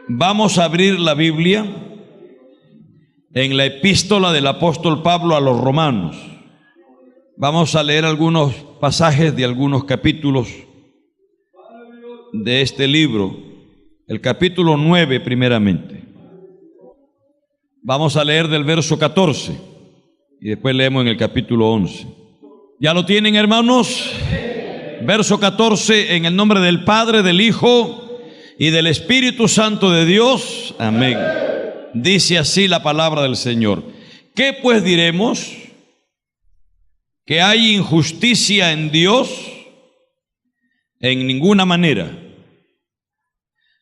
Vamos a abrir la Biblia en la epístola del apóstol Pablo a los romanos. Vamos a leer algunos pasajes de algunos capítulos de este libro. El capítulo 9 primeramente. Vamos a leer del verso 14 y después leemos en el capítulo 11. ¿Ya lo tienen, hermanos? Verso 14, en el nombre del Padre, del Hijo y del Espíritu Santo de Dios. Amén. Dice así la palabra del Señor. ¿Qué pues diremos? ¿Que hay injusticia en Dios? En ninguna manera.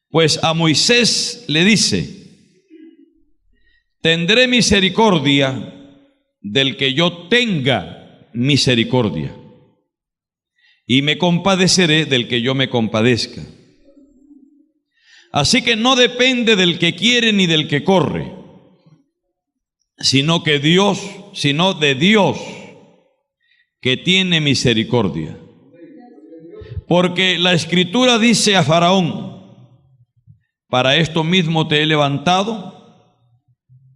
Pues a Moisés le dice: tendré misericordia del que yo tenga misericordia, y me compadeceré del que yo me compadezca. Así que no depende del que quiere ni del que corre, sino de Dios que tiene misericordia. Porque la Escritura dice a Faraón: para esto mismo te he levantado,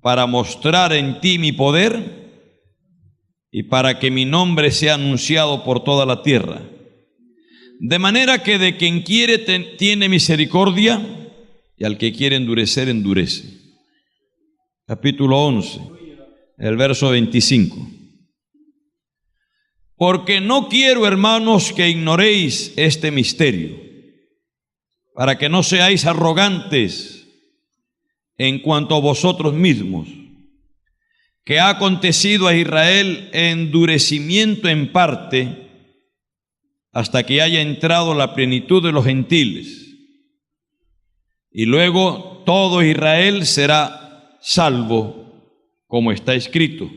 para mostrar en ti mi poder y para que mi nombre sea anunciado por toda la tierra. De manera que de quien quiere tiene misericordia, y al que quiere endurecer, endurece. Capítulo 11, el verso 25. Porque no quiero, hermanos, que ignoréis este misterio, para que no seáis arrogantes en cuanto a vosotros mismos, que ha acontecido a Israel endurecimiento en parte, hasta que haya entrado la plenitud de los gentiles. Y luego todo Israel será salvo, como está escrito: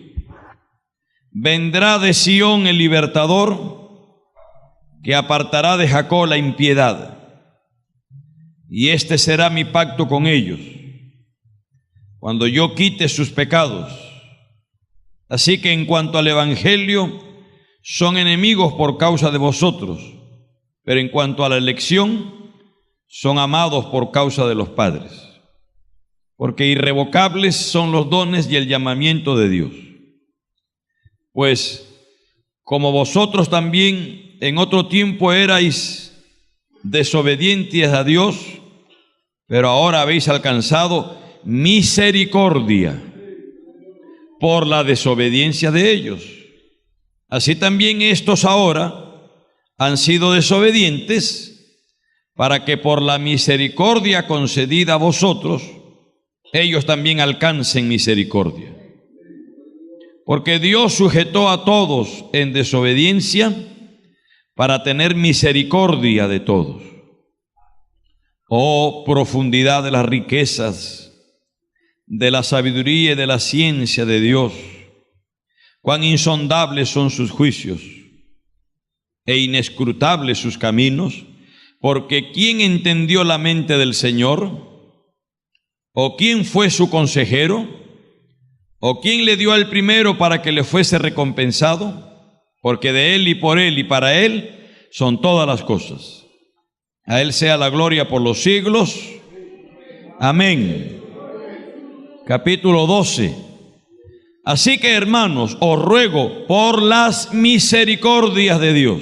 vendrá de Sión el libertador, que apartará de Jacob la impiedad. Y este será mi pacto con ellos, cuando yo quite sus pecados. Así que en cuanto al evangelio, son enemigos por causa de vosotros, pero en cuanto a la elección, son amados por causa de los padres, porque irrevocables son los dones y el llamamiento de Dios. Pues como vosotros también en otro tiempo erais desobedientes a Dios, pero ahora habéis alcanzado misericordia por la desobediencia de ellos. Así también estos ahora han sido desobedientes, para que por la misericordia concedida a vosotros, ellos también alcancen misericordia. Porque Dios sujetó a todos en desobediencia para tener misericordia de todos. Oh, profundidad de las riquezas, de la sabiduría y de la ciencia de Dios, cuán insondables son sus juicios e inescrutables sus caminos. Porque ¿quién entendió la mente del Señor? ¿O quién fue su consejero? ¿O quién le dio al primero para que le fuese recompensado? Porque de Él y por Él y para Él son todas las cosas. A Él sea la gloria por los siglos. Amén. Capítulo 12. Así que, hermanos, os ruego por las misericordias de Dios,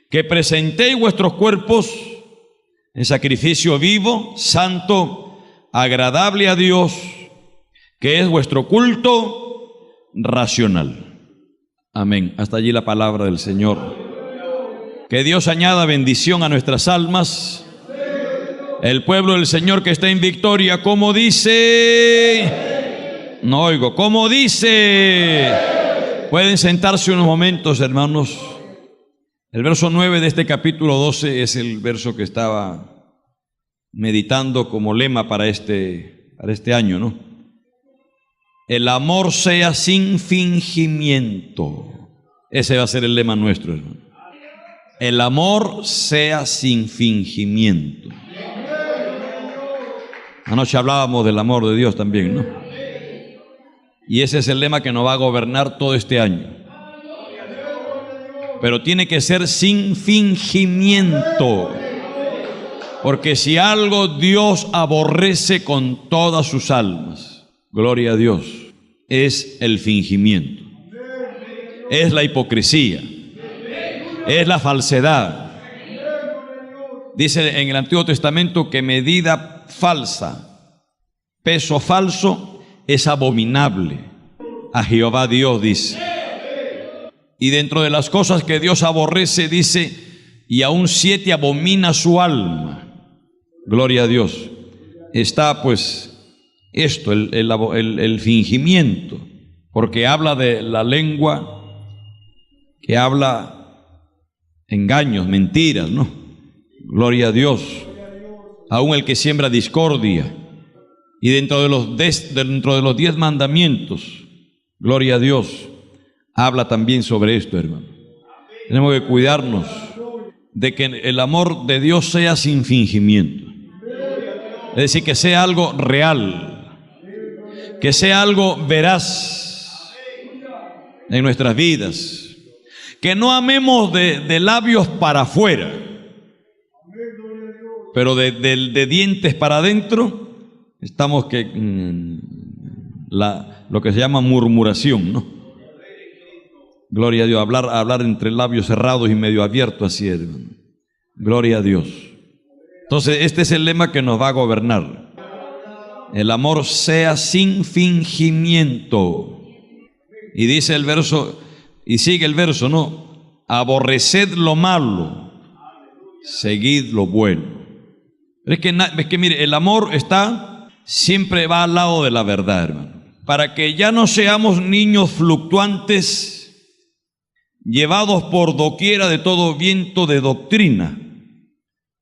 que presentéis vuestros cuerpos en sacrificio vivo, santo, agradable a Dios, que es vuestro culto racional. Amén. Hasta allí la palabra del Señor. Que Dios añada bendición a nuestras almas. El pueblo del Señor que está en victoria, como dice, no oigo, como dice. Pueden sentarse unos momentos, hermanos. El verso 9 de este capítulo 12 es el verso que estaba meditando como lema para este año, ¿no? El amor sea sin fingimiento. Ese va a ser el lema nuestro, hermano. El amor sea sin fingimiento. Anoche hablábamos del amor de Dios también, ¿no? Y ese es el lema que nos va a gobernar todo este año. Pero tiene que ser sin fingimiento. Porque si algo Dios aborrece con todas sus almas, gloria a Dios, es el fingimiento, es la hipocresía, es la falsedad. Dice en el Antiguo Testamento que medida falsa, peso falso, es abominable a Jehová Dios, dice. Y dentro de las cosas que Dios aborrece, dice, y aún 7 abomina su alma. Gloria a Dios. Está pues esto, el fingimiento, porque habla de la lengua que habla engaños, mentiras, ¿no? Gloria a Dios. Aún el que siembra discordia. Y dentro de los 10 mandamientos, gloria a Dios, habla también sobre esto, hermano. Tenemos que cuidarnos de que el amor de Dios sea sin fingimiento. Es decir, que sea algo real, que sea algo veraz en nuestras vidas, que no amemos de labios para afuera, pero de dientes para adentro estamos lo que se llama murmuración, ¿no? Gloria a Dios, hablar entre labios cerrados y medio abiertos, así, hermano. Gloria a Dios. Entonces, este es el lema que nos va a gobernar. El amor sea sin fingimiento. Y dice el verso, y sigue el verso, ¿no? Aborreced lo malo, seguid lo bueno. Es que mire, el amor siempre va al lado de la verdad, hermano. Para que ya no seamos niños fluctuantes, llevados por doquiera de todo viento de doctrina,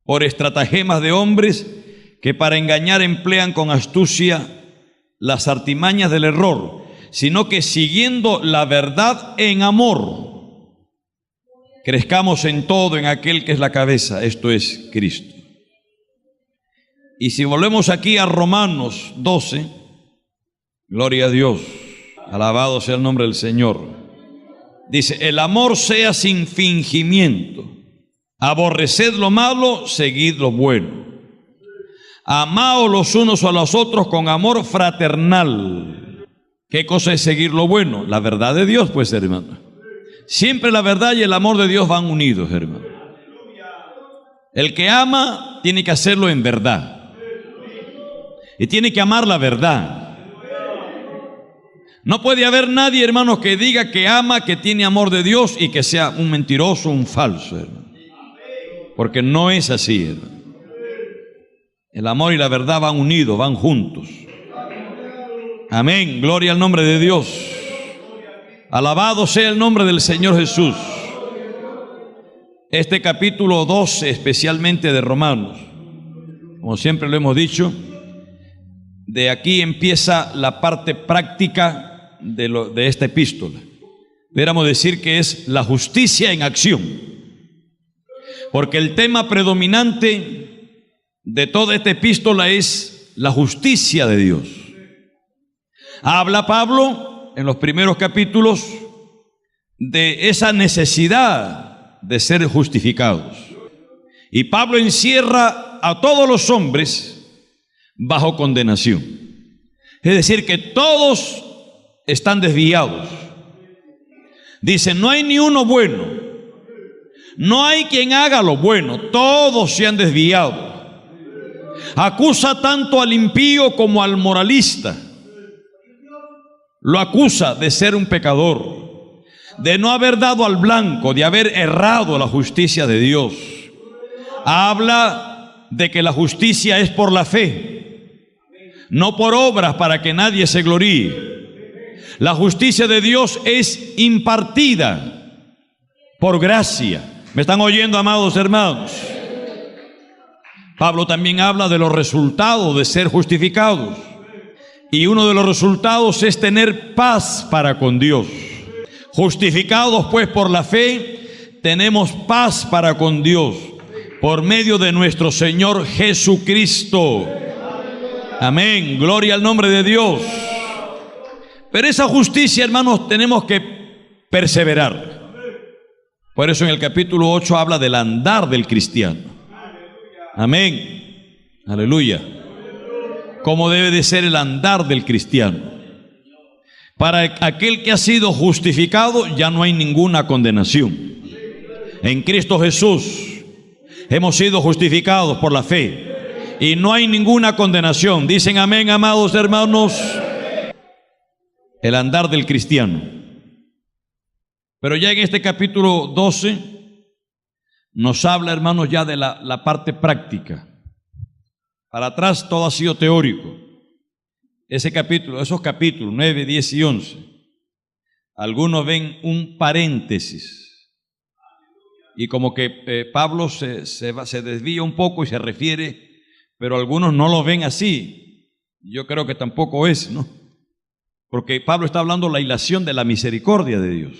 por estratagemas de hombres que para engañar emplean con astucia las artimañas del error, sino que siguiendo la verdad en amor, crezcamos en todo en aquel que es la cabeza, esto es Cristo. Y si volvemos aquí a Romanos 12, gloria a Dios, alabado sea el nombre del Señor. Dice, el amor sea sin fingimiento. Aborreced lo malo, seguid lo bueno. Amaos los unos a los otros con amor fraternal. ¿Qué cosa es seguir lo bueno? La verdad de Dios, pues, hermano. Siempre la verdad y el amor de Dios van unidos, hermano. El que ama tiene que hacerlo en verdad. Y tiene que amar la verdad. No puede haber nadie, hermano, que diga que ama, que tiene amor de Dios y que sea un mentiroso, un falso, hermano. Porque no es así, hermano. El amor y la verdad van unidos, van juntos. Amén, gloria al nombre de Dios. Alabado sea el nombre del Señor Jesús. Este capítulo 12, especialmente de Romanos, como siempre lo hemos dicho, de aquí empieza la parte práctica de esta epístola. Deberíamos decir que es la justicia en acción. Porque el tema predominante de toda esta epístola es la justicia de Dios. Habla Pablo en los primeros capítulos de esa necesidad de ser justificados. Y Pablo encierra a todos los hombres bajo condenación. Es decir, que todos están desviados. Dice, no hay ni uno bueno. No hay quien haga lo bueno, todos se han desviado. Acusa tanto al impío como al moralista. Lo acusa de ser un pecador, de no haber dado al blanco, de haber errado la justicia de Dios. Habla de que la justicia es por la fe, no por obras para que nadie se gloríe. La justicia de Dios es impartida por gracia. ¿Me están oyendo, amados hermanos? Pablo también habla de los resultados de ser justificados. Y uno de los resultados es tener paz para con Dios. Justificados pues por la fe, tenemos paz para con Dios por medio de nuestro Señor Jesucristo. Amén, gloria al nombre de Dios. Pero esa justicia, hermanos, tenemos que perseverar. Por eso en el capítulo 8 habla del andar del cristiano. Amén. Aleluya. Como debe de ser el andar del cristiano. Para aquel que ha sido justificado ya no hay ninguna condenación. En Cristo Jesús hemos sido justificados por la fe y no hay ninguna condenación. Dicen amén, amados hermanos. El andar del cristiano. Pero ya en este capítulo 12 nos habla, hermanos, ya de la parte práctica. Para atrás todo ha sido teórico. Esos capítulos 9, 10 y 11, algunos ven un paréntesis y como que Pablo se desvía un poco y se refiere, pero algunos no lo ven así. Yo creo que tampoco es, ¿no? Porque Pablo está hablando de la ilación de la misericordia de Dios.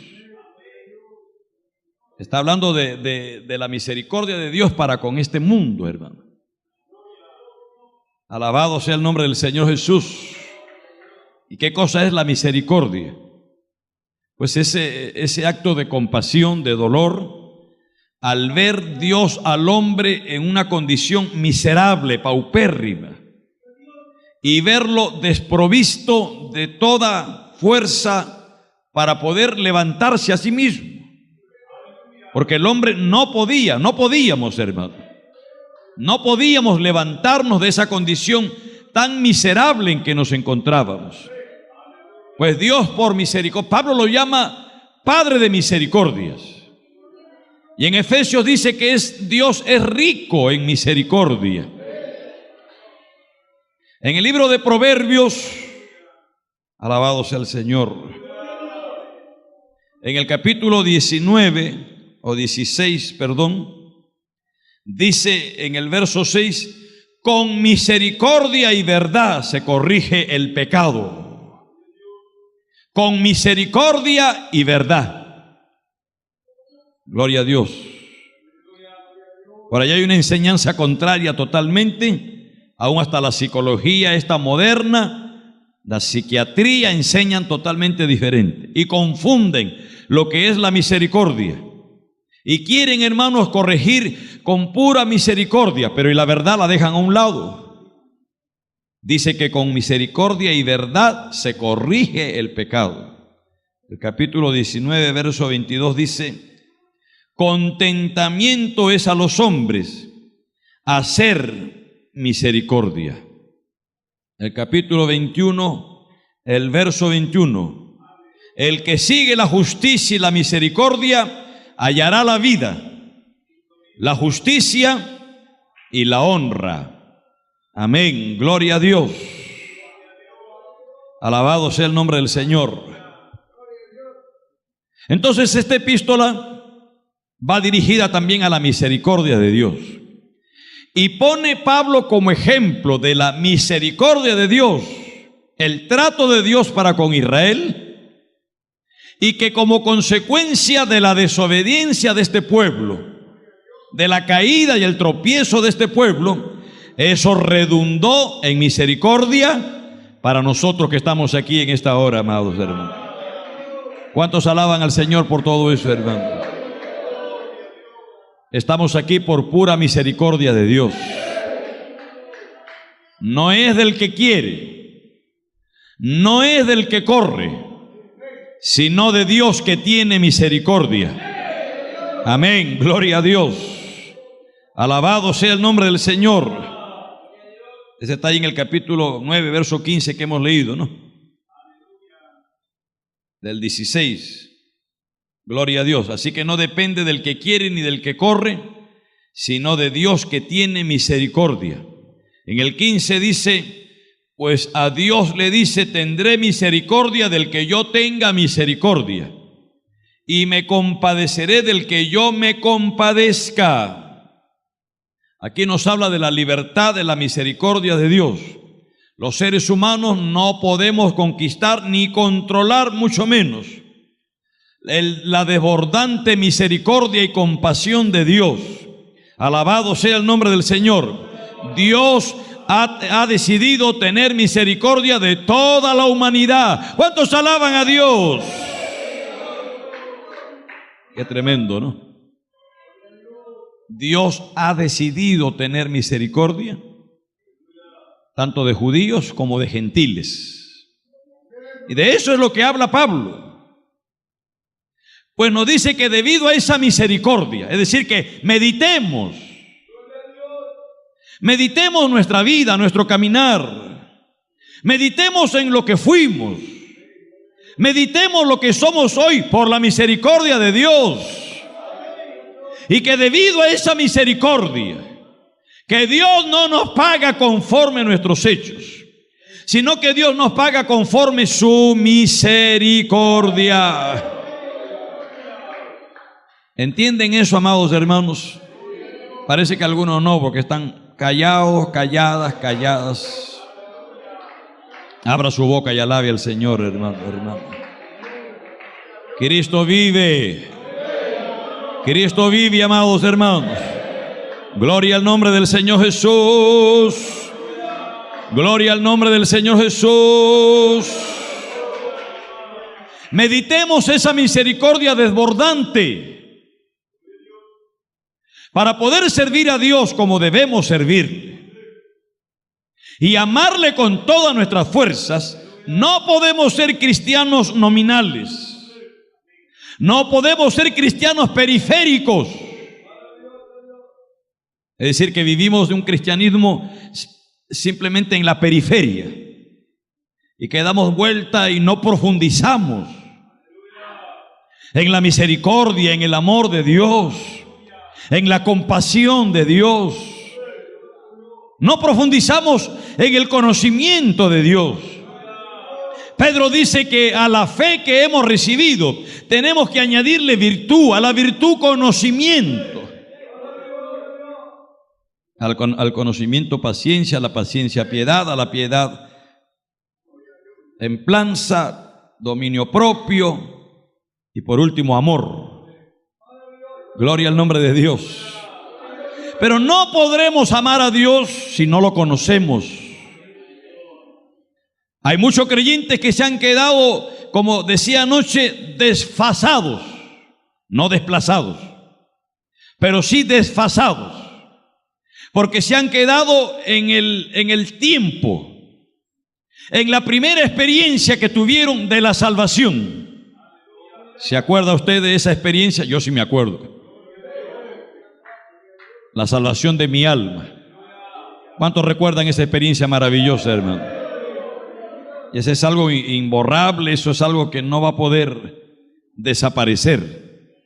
Está hablando de la misericordia de Dios para con este mundo, hermano. Alabado sea el nombre del Señor Jesús. ¿Y qué cosa es la misericordia? Pues ese acto de compasión, de dolor, al ver Dios al hombre en una condición miserable, paupérrima, y verlo desprovisto de toda fuerza para poder levantarse a sí mismo. Porque el hombre no podíamos, hermano. No podíamos levantarnos de esa condición tan miserable en que nos encontrábamos. Pues Dios por misericordia, Pablo lo llama Padre de misericordias. Y en Efesios dice que Dios es rico en misericordia. En el libro de Proverbios, alabado sea el Señor, en el capítulo 19 o 16, dice en el verso 6, con misericordia y verdad se corrige el pecado. Con misericordia y verdad. Gloria a Dios. Por allá hay una enseñanza contraria totalmente, aún hasta la psicología esta moderna, la psiquiatría enseñan totalmente diferente y confunden lo que es la misericordia. Y quieren, hermanos, corregir con pura misericordia, pero y la verdad la dejan a un lado. Dice que con misericordia y verdad se corrige el pecado. El capítulo 19, verso 22 dice, contentamiento es a los hombres hacer misericordia. El capítulo 21, el verso 21, el que sigue la justicia y la misericordia hallará la vida, la justicia y la honra. Amén, gloria a Dios. Alabado sea el nombre del Señor. Entonces esta epístola va dirigida también a la misericordia de Dios. Y pone Pablo como ejemplo de la misericordia de Dios, el trato de Dios para con Israel, y que como consecuencia de la desobediencia de este pueblo, de la caída y el tropiezo de este pueblo, eso redundó en misericordia para nosotros que estamos aquí en esta hora, amados hermanos. ¿Cuántos alaban al Señor por todo eso, hermano? Estamos aquí por pura misericordia de Dios. No es del que quiere, no es del que corre, sino de Dios que tiene misericordia. Amén, gloria a Dios. Alabado sea el nombre del Señor. Ese está ahí en el capítulo 9, verso 15 que hemos leído, ¿no? Del 16. Gloria a Dios. Así que no depende del que quiere ni del que corre, sino de Dios que tiene misericordia. En el 15 dice, pues a Dios le dice, tendré misericordia del que yo tenga misericordia, y me compadeceré del que yo me compadezca. Aquí nos habla de la libertad, de la misericordia de Dios. Los seres humanos no podemos conquistar ni controlar, mucho menos, la desbordante misericordia y compasión de Dios. Alabado sea el nombre del Señor. Dios ha decidido tener misericordia de toda la humanidad. ¿Cuántos alaban a Dios? Qué tremendo, ¿no? Dios ha decidido tener misericordia, tanto de judíos como de gentiles. Y de eso es lo que habla Pablo. Pues nos dice que debido a esa misericordia, es decir, que meditemos nuestra vida, nuestro caminar, meditemos en lo que fuimos, meditemos lo que somos hoy por la misericordia de Dios. Y que debido a esa misericordia, que Dios no nos paga conforme nuestros hechos, sino que Dios nos paga conforme su misericordia. ¿Entienden eso, amados hermanos? Parece que algunos no, porque están callados, calladas. Abra su boca y alabe al Señor, hermano. Cristo vive. Cristo vive, amados hermanos. Gloria al nombre del Señor Jesús. Gloria al nombre del Señor Jesús. Meditemos esa misericordia desbordante para poder servir a Dios como debemos servirle y amarle con todas nuestras fuerzas. No podemos ser cristianos nominales. No podemos ser cristianos periféricos. Es decir, que vivimos de un cristianismo simplemente en la periferia y que damos vuelta y no profundizamos en la misericordia, en el amor de Dios, en la compasión de Dios. No profundizamos en el conocimiento de Dios. Pedro dice que a la fe que hemos recibido tenemos que añadirle virtud, a la virtud conocimiento, al conocimiento paciencia, a la paciencia piedad, a la piedad templanza, dominio propio y por último amor. Gloria al nombre de Dios. Pero no podremos amar a Dios si no lo conocemos. Hay muchos creyentes que se han quedado, como decía anoche, desfasados, no desplazados, pero sí desfasados, porque se han quedado en el tiempo, en la primera experiencia que tuvieron de la salvación. ¿Se acuerda usted de esa experiencia? Yo sí me acuerdo. La salvación de mi alma. ¿Cuántos recuerdan esa experiencia maravillosa, hermano? Y eso es algo imborrable, eso es algo que no va a poder desaparecer.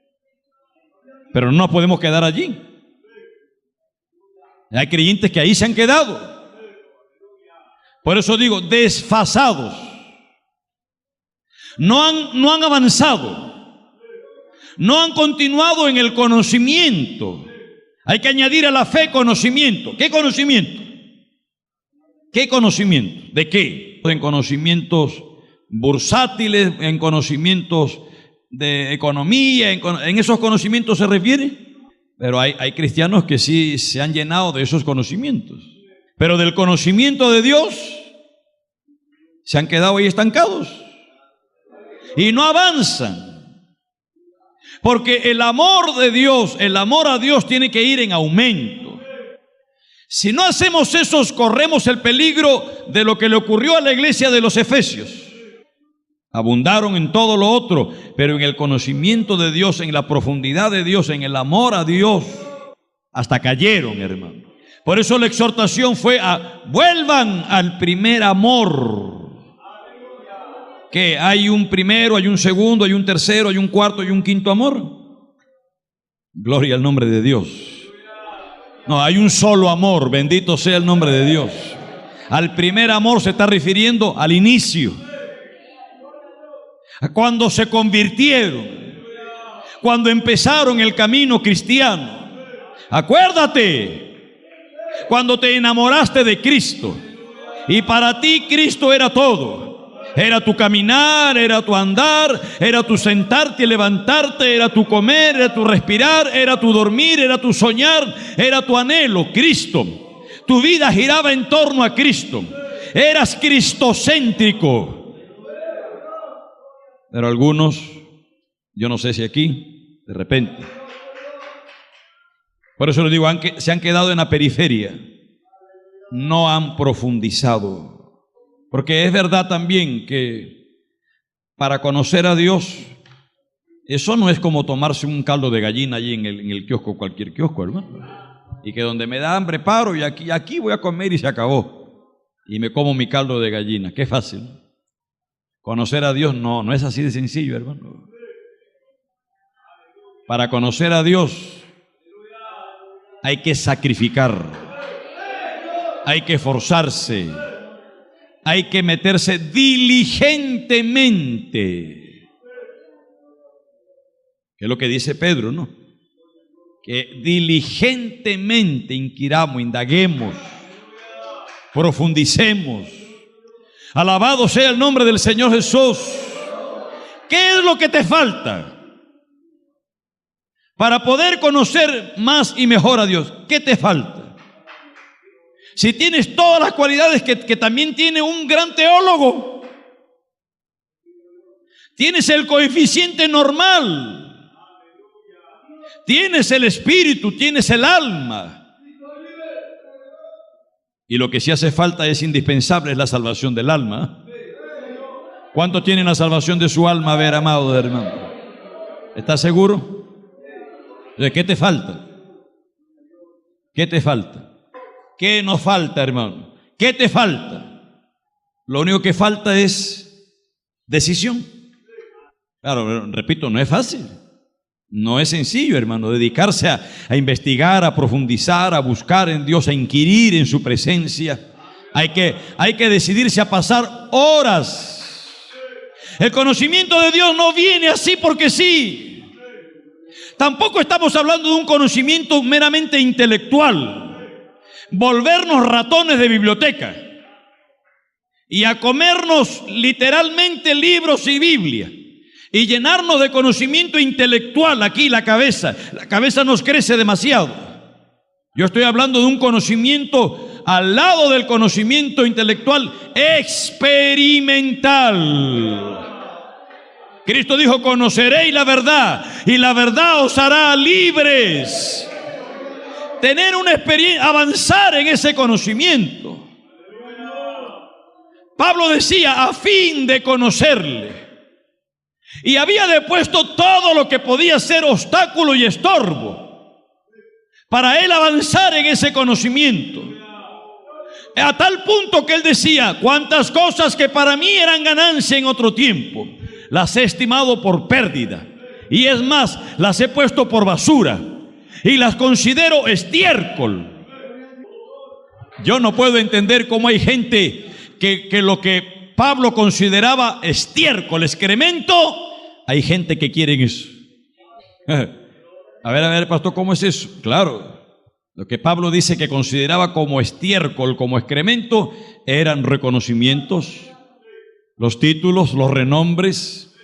Pero no nos podemos quedar allí. Hay creyentes que ahí se han quedado. Por eso digo, desfasados. No han avanzado. No han continuado en el conocimiento. Hay que añadir a la fe conocimiento. ¿Qué conocimiento? ¿Qué conocimiento? ¿De qué? En conocimientos bursátiles, en conocimientos de economía, en esos conocimientos se refiere. Pero hay cristianos que sí se han llenado de esos conocimientos. Pero del conocimiento de Dios se han quedado ahí estancados y no avanzan. Porque el amor de Dios, el amor a Dios tiene que ir en aumento. Si no hacemos eso, corremos el peligro de lo que le ocurrió a la iglesia de los Efesios. Abundaron en todo lo otro, pero en el conocimiento de Dios, en la profundidad de Dios, en el amor a Dios, hasta cayeron, hermano. Por eso la exhortación fue a vuelvan al primer amor. Que hay un primero, hay un segundo, hay un tercero, hay un cuarto y un quinto amor. Gloria al nombre de Dios. No, hay un solo amor, bendito sea el nombre de Dios. Al primer amor se está refiriendo al inicio, cuando se convirtieron, cuando empezaron el camino cristiano. Acuérdate, cuando te enamoraste de Cristo y para ti Cristo era todo. Era tu caminar, era tu andar, era tu sentarte y levantarte, era tu comer, era tu respirar, era tu dormir, era tu soñar, era tu anhelo, Cristo. Tu vida giraba en torno a Cristo. Eras cristocéntrico. Pero algunos, yo no sé si aquí, de repente, Por eso les digo, se han quedado en la periferia, no han profundizado. Porque es verdad también que para conocer a Dios, eso no es como tomarse un caldo de gallina allí en el kiosco, cualquier kiosco, hermano. Y que donde me da hambre paro y aquí voy a comer y se acabó. Y me como mi caldo de gallina. Qué fácil. Conocer a Dios no es así de sencillo, hermano. Para conocer a Dios hay que sacrificar, hay que esforzarse, hay que meterse diligentemente. Que es lo que dice Pedro, ¿no? Que diligentemente inquiramos, indaguemos, profundicemos. Alabado sea el nombre del Señor Jesús. ¿Qué es lo que te falta para poder conocer más y mejor a Dios? ¿Qué te falta? Si tienes todas las cualidades que también tiene un gran teólogo, tienes el coeficiente normal, tienes el espíritu, tienes el alma. Y lo que sí hace falta es indispensable, es la salvación del alma. ¿Cuántos tienen la salvación de su alma? A ver, amado hermano, ¿estás seguro? ¿De qué te falta? ¿Qué te falta? ¿Qué nos falta, hermano? ¿Qué te falta? Lo único que falta es decisión. Claro, repito, no es fácil. No es sencillo, hermano, dedicarse a investigar, a profundizar, a buscar en Dios, a inquirir en su presencia. Hay que decidirse a pasar horas. El conocimiento de Dios no viene así porque sí. Tampoco estamos hablando de un conocimiento meramente intelectual. Volvernos ratones de biblioteca y a comernos literalmente libros y Biblia. Y llenarnos de conocimiento intelectual aquí, la cabeza nos crece demasiado. Yo estoy hablando de un conocimiento al lado del conocimiento intelectual experimental. Cristo dijo: conoceréis la verdad y la verdad os hará libres. Tener una experiencia, avanzar en ese conocimiento. Pablo decía: a fin de conocerle. Y había depuesto todo lo que podía ser obstáculo y estorbo para él avanzar en ese conocimiento. A tal punto que él decía: cuántas cosas que para mí eran ganancia en otro tiempo, las he estimado por pérdida. Y es más, las he puesto por basura y las considero estiércol. Yo no puedo entender cómo hay gente que lo que Pablo consideraba estiércol, excremento, hay gente que quiere eso. A ver, pastor, ¿cómo es eso? Claro, lo que Pablo dice que consideraba como estiércol, como excremento, eran reconocimientos, los títulos, los renombres,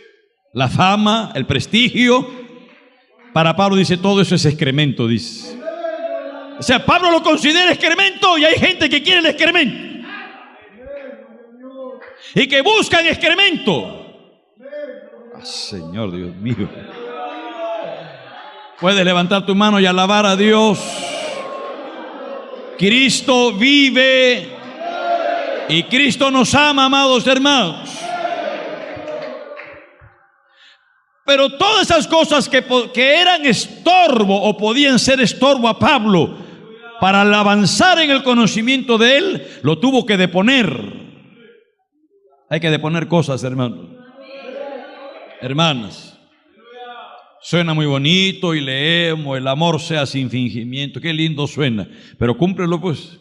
la fama, el prestigio. Para Pablo dice: todo eso es excremento, dice. O sea, Pablo lo considera excremento y hay gente que quiere el excremento y que buscan excremento. Señor Dios mío, puedes levantar tu mano y alabar a Dios. Cristo vive y Cristo nos ama, amados hermanos. Pero todas esas cosas que eran estorbo o podían ser estorbo a Pablo para avanzar en el conocimiento de él, lo tuvo que deponer. Hay que deponer cosas, hermanos. Hermanas, suena muy bonito y leemos: el amor sea sin fingimiento. Qué lindo suena, pero cúmplelo pues.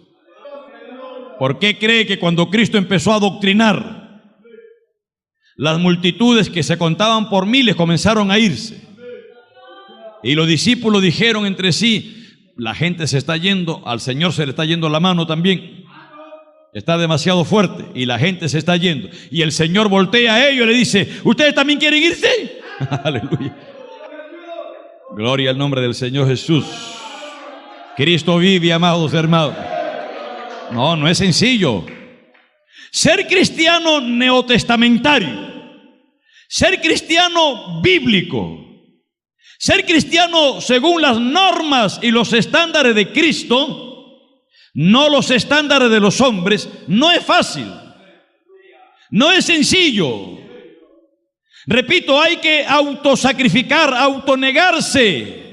¿Por qué cree que cuando Cristo empezó a adoctrinar, las multitudes que se contaban por miles comenzaron a irse? Y los discípulos dijeron entre sí: la gente se está yendo, al Señor se le está yendo la mano también. Está demasiado fuerte y la gente se está yendo. Y el Señor voltea a ellos y le dice: ¿ustedes también quieren irse? Aleluya. Gloria al nombre del Señor Jesús. Cristo vive, amados hermanos. No es sencillo. Ser cristiano neotestamentario, ser cristiano bíblico, Ser cristiano según las normas y los estándares de Cristo, no los estándares de los hombres, no es fácil, no es sencillo. Repito, hay que autosacrificar, autonegarse.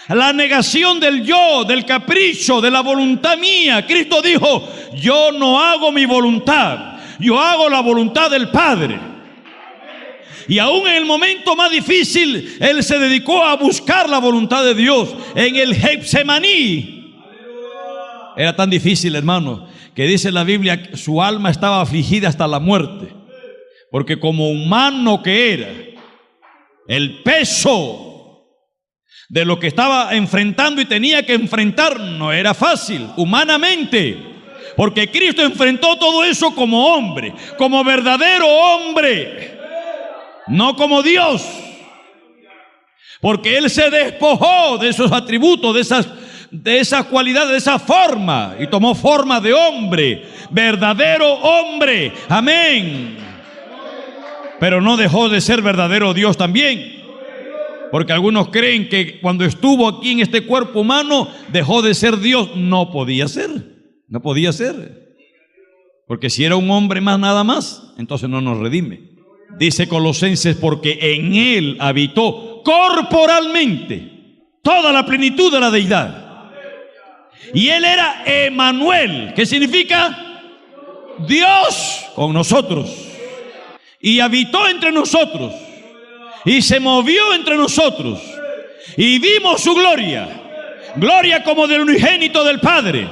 La negación del yo, del capricho, de la voluntad mía. Cristo dijo, yo no hago mi voluntad, yo hago la voluntad del Padre. Y aún en el momento más difícil, Él se dedicó a buscar la voluntad de Dios. En el Getsemaní. Era tan difícil, hermano, que dice la Biblia que su alma estaba afligida hasta la muerte. Porque como humano que era, el peso de lo que estaba enfrentando y tenía que enfrentar no era fácil, humanamente. Porque Cristo enfrentó todo eso como hombre, como verdadero hombre. No como Dios, porque Él se despojó de esos atributos, de esas cualidades, de esa forma, y tomó forma de hombre, verdadero hombre, amén. Pero no dejó de ser verdadero Dios también, porque algunos creen que cuando estuvo aquí en este cuerpo humano dejó de ser Dios. No podía ser, no podía ser, porque si era un hombre más nada más, entonces no nos redime. Dice Colosenses, porque en Él habitó corporalmente toda la plenitud de la deidad. Y Él era Emmanuel, que significa Dios con nosotros. Y habitó entre nosotros. Y se movió entre nosotros. Y vimos su gloria. Gloria como del unigénito del Padre,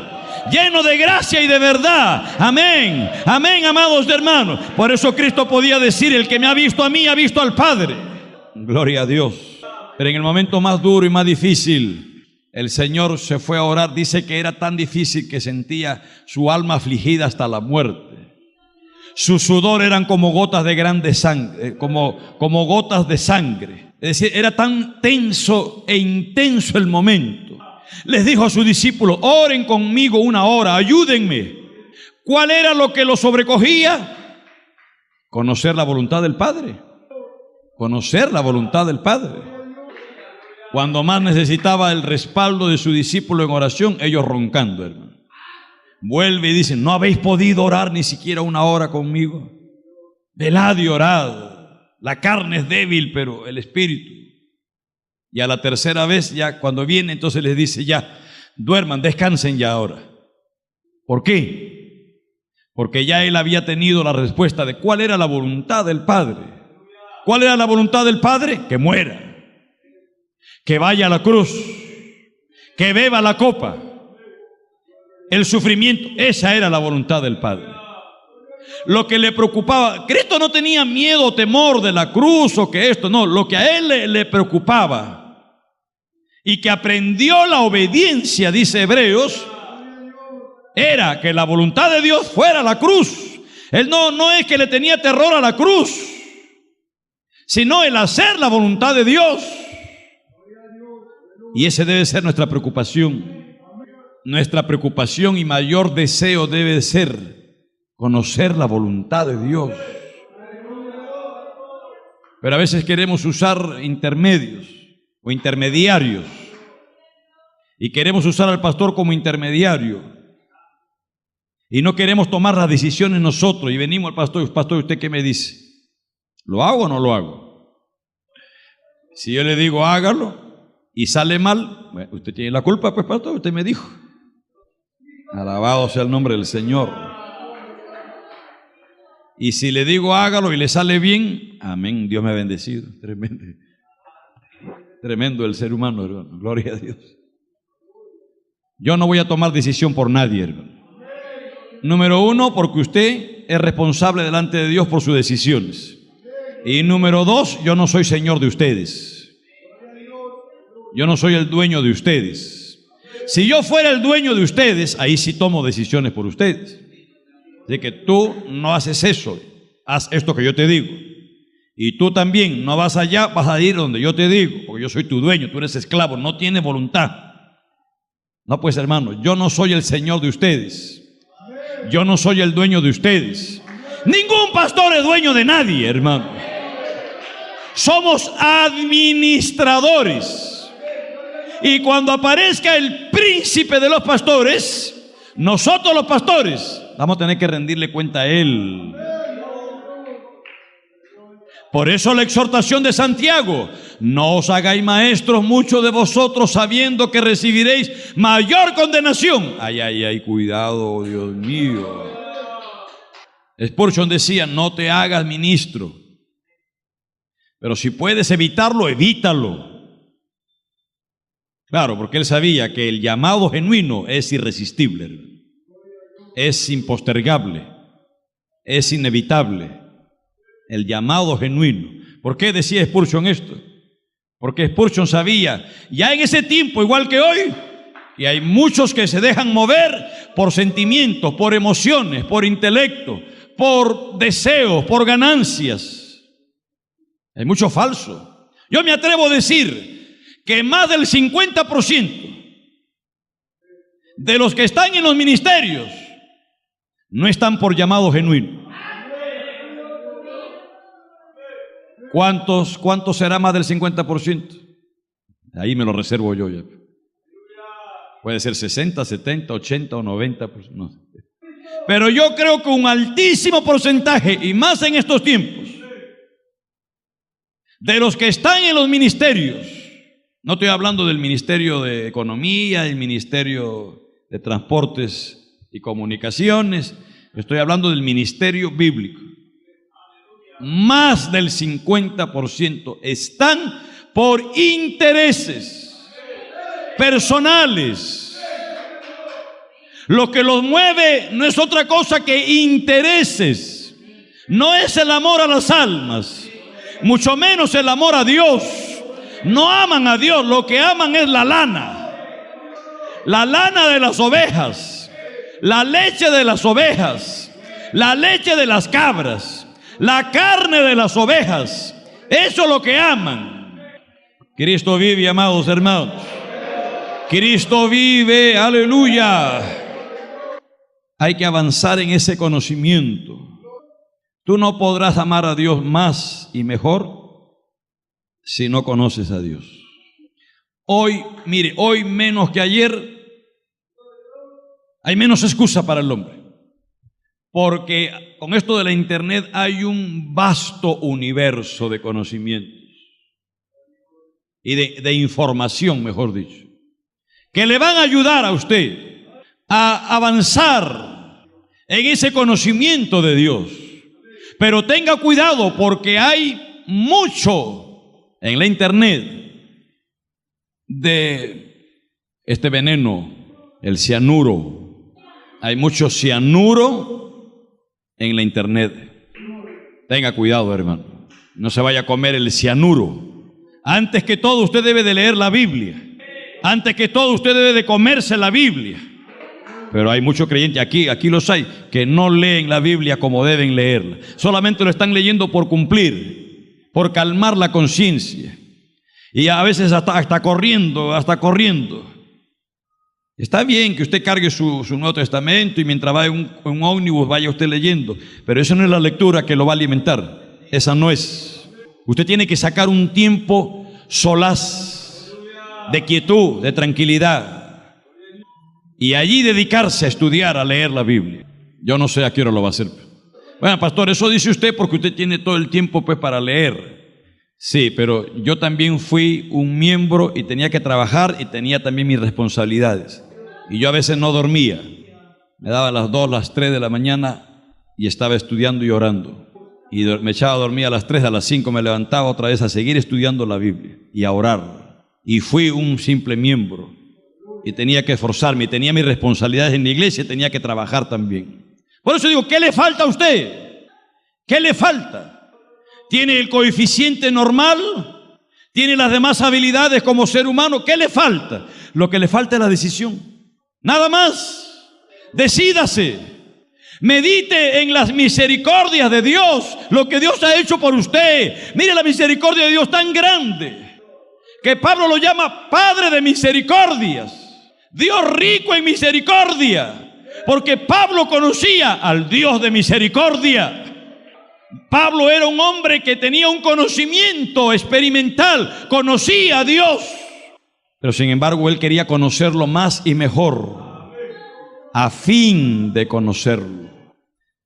lleno de gracia y de verdad. Amén, amén, amados hermanos. Por eso Cristo podía decir, el que me ha visto a mí, ha visto al Padre. Gloria a Dios. Pero en el momento más duro y más difícil, el Señor se fue a orar. Dice que era tan difícil que sentía su alma afligida hasta la muerte. Su sudor eran como gotas de grande sangre, como gotas de sangre. Es decir, era tan tenso e intenso el momento. Les dijo a sus discípulos, oren conmigo una hora, ayúdenme. ¿Cuál era lo que lo sobrecogía? Conocer la voluntad del Padre. Conocer la voluntad del Padre. Cuando más necesitaba el respaldo de su discípulo en oración, ellos roncando, hermano. Vuelve y dice, ¿no habéis podido orar ni siquiera una hora conmigo? Velad y orad. La carne es débil, pero el espíritu. Y a la tercera vez, ya cuando viene, entonces les dice, ya, duerman, descansen ya ahora. ¿Por qué? Porque ya él había tenido la respuesta de cuál era la voluntad del Padre. ¿Cuál era la voluntad del Padre? Que muera, que vaya a la cruz, que beba la copa, el sufrimiento. Esa era la voluntad del Padre. Lo que le preocupaba, Cristo no tenía miedo o temor de la cruz o que esto, no, lo que a él le preocupaba y que aprendió la obediencia, dice Hebreos, era que la voluntad de Dios fuera la cruz. Él no es que le tenía terror a la cruz, sino el hacer la voluntad de Dios. Y ese debe ser nuestra preocupación. Nuestra preocupación y mayor deseo debe ser conocer la voluntad de Dios. Pero a veces queremos usar intermedios o intermediarios, y queremos usar al pastor como intermediario, y no queremos tomar las decisiones nosotros, y venimos al pastor, pastor, ¿usted qué me dice? ¿Lo hago o no lo hago? Si yo le digo hágalo y sale mal, bueno, usted tiene la culpa, pues pastor, usted me dijo. Alabado sea el nombre del Señor. Y si le digo hágalo y le sale bien, amén, Dios me ha bendecido. Tremendo, tremendo el ser humano, hermano. Gloria a Dios. Yo no voy a tomar decisión por nadie, hermano. Número uno, porque usted es responsable delante de Dios por sus decisiones. Y número dos, yo no soy señor de ustedes. Yo no soy el dueño de ustedes. Si yo fuera el dueño de ustedes, ahí sí tomo decisiones por ustedes. De que tú no haces eso, haz esto que yo te digo. Y tú también no vas allá, vas a ir donde yo te digo, porque yo soy tu dueño, tú eres esclavo, no tienes voluntad. No, pues hermano, yo no soy el señor de ustedes. Yo no soy el dueño de ustedes. Ningún pastor es dueño de nadie, hermano. Somos administradores. Y cuando aparezca el príncipe de los pastores, nosotros los pastores vamos a tener que rendirle cuenta a él. Por eso la exhortación de Santiago: no os hagáis maestros muchos de vosotros, sabiendo que recibiréis mayor condenación. Ay, ay, ay, cuidado, Dios mío. Spurgeon decía: no te hagas ministro, pero si puedes evitarlo, evítalo. Claro, porque él sabía que el llamado genuino es irresistible, es impostergable, es inevitable. El llamado genuino. ¿Por qué decía Spurgeon esto? Porque Spurgeon sabía, ya en ese tiempo, igual que hoy, y hay muchos que se dejan mover por sentimientos, por emociones, por intelecto, por deseos, por ganancias. Hay mucho falso. Yo me atrevo a decir que más del 50% de los que están en los ministerios no están por llamado genuino. ¿Cuántos será más del 50%? Ahí me lo reservo yo ya. Puede ser 60, 70, 80 o 90%. No. Pero yo creo que un altísimo porcentaje, y más en estos tiempos, de los que están en los ministerios, no estoy hablando del Ministerio de Economía, el Ministerio de Transportes y Comunicaciones, estoy hablando del ministerio bíblico. Más del 50% están por intereses personales. Lo que los mueve no es otra cosa que intereses. No es el amor a las almas, mucho menos el amor a Dios. No aman a Dios, lo que aman es la lana de las ovejas, la leche de las ovejas, la leche de las cabras, la carne de las ovejas. Eso es lo que aman. Cristo vive, amados hermanos. Cristo vive, aleluya. Hay que avanzar en ese conocimiento. Tú no podrás amar a Dios más y mejor si no conoces a Dios. Hoy, mire, hoy menos que ayer hay menos excusa para el hombre. Porque con esto de la internet hay un vasto universo de conocimientos y de información, mejor dicho, que le van a ayudar a usted a avanzar en ese conocimiento de Dios. Pero tenga cuidado, porque hay mucho en la internet de este veneno, el cianuro. Hay mucho cianuro en la internet. Tenga cuidado, hermano. No se vaya a comer el cianuro. Antes que todo, usted debe de leer la Biblia. Antes que todo, usted debe de comerse la Biblia. Pero hay muchos creyentes, aquí los hay, que no leen la Biblia como deben leerla. Solamente lo están leyendo por cumplir, por calmar la conciencia. Y a veces hasta corriendo. Está bien que usted cargue su Nuevo Testamento y mientras va en un ómnibus vaya usted leyendo, pero esa no es la lectura que lo va a alimentar. Esa no es. Usted tiene que sacar un tiempo solaz, de quietud, de tranquilidad, y allí dedicarse a estudiar, a leer la Biblia. Yo no sé a qué hora lo va a hacer. Bueno, pastor, eso dice usted porque usted tiene todo el tiempo pues para leer. Sí, pero yo también fui un miembro y tenía que trabajar y tenía también mis responsabilidades. Y yo a veces no dormía. Me daba las 2, las 3 de la mañana y estaba estudiando y orando. Y me echaba a dormir a las 3, a las 5 me levantaba otra vez a seguir estudiando la Biblia y a orar. Y fui un simple miembro y tenía que esforzarme, tenía mis responsabilidades en la iglesia y tenía que trabajar también. Por eso digo, ¿qué le falta a usted? ¿Qué le falta? ¿Tiene el coeficiente normal? ¿Tiene las demás habilidades como ser humano? ¿Qué le falta? Lo que le falta es la decisión. Nada más. Decídase. Medite en las misericordias de Dios, lo que Dios ha hecho por usted. Mire la misericordia de Dios tan grande, que Pablo lo llama Padre de misericordias. Dios rico en misericordia, porque Pablo conocía al Dios de misericordia. Pablo era un hombre que tenía un conocimiento experimental, conocía a Dios, pero sin embargo él quería conocerlo más y mejor, a fin de conocerlo.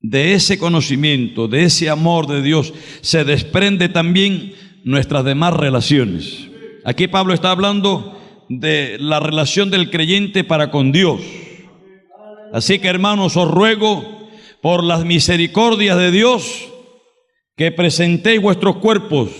De ese conocimiento, de ese amor de Dios, se desprende también nuestras demás relaciones. Aquí Pablo está hablando de la relación del creyente para con Dios. Así que, hermanos, os ruego por las misericordias de Dios que presentéis vuestros cuerpos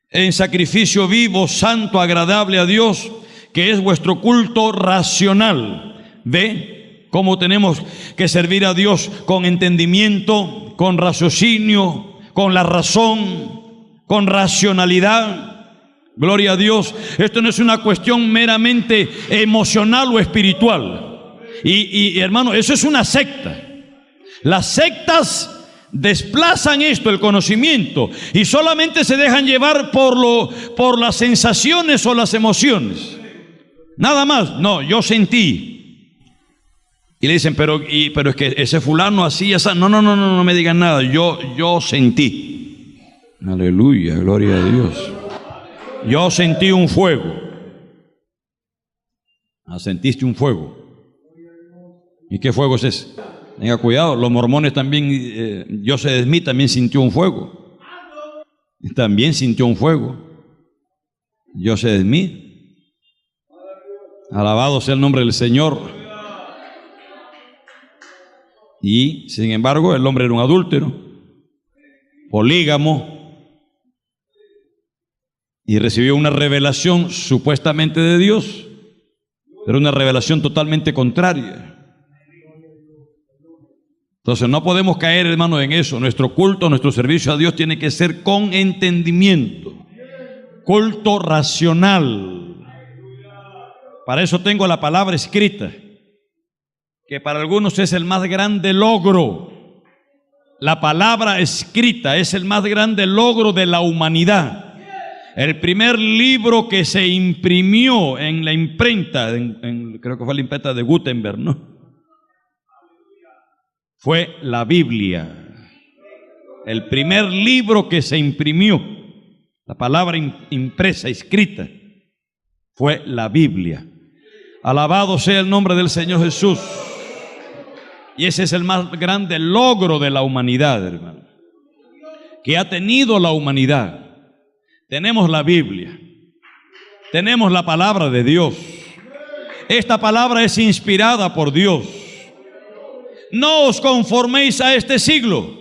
en sacrificio vivo, santo, agradable a Dios, que es vuestro culto racional. ¿Ve cómo tenemos que servir a Dios? Con entendimiento, con raciocinio, con la razón, con racionalidad. Gloria a Dios. Esto no es una cuestión meramente emocional o espiritual. Y hermano, eso es una secta. Las sectas desplazan esto, el conocimiento, y solamente se dejan llevar por las sensaciones o las emociones. Nada más. No, yo sentí. Y le dicen, pero es que ese fulano así, esa. No me digan nada. Yo sentí. Aleluya, gloria a Dios. Yo sentí un fuego. Sentiste un fuego. ¿Y qué fuego es ese? Tenga cuidado, los mormones también, Joseph Smith también sintió un fuego. También sintió un fuego. Joseph Smith. Alabado sea el nombre del Señor. Y sin embargo, el hombre era un adúltero, polígamo, y recibió una revelación supuestamente de Dios, pero una revelación totalmente contraria. Entonces no podemos caer, hermano, en eso. Nuestro culto, nuestro servicio a Dios tiene que ser con entendimiento, culto racional. Para eso tengo la palabra escrita, que para algunos es el más grande logro. La palabra escrita es el más grande logro de la humanidad. El primer libro que se imprimió en la imprenta, creo que fue la imprenta de Gutenberg, ¿no? Fue la Biblia. El primer libro que se imprimió, la palabra impresa, escrita, fue la Biblia. Alabado sea el nombre del Señor Jesús. Y ese es el más grande logro de la humanidad, hermano, que ha tenido la humanidad. Tenemos la Biblia, tenemos la palabra de Dios. Esta palabra es inspirada por Dios. No os conforméis a este siglo,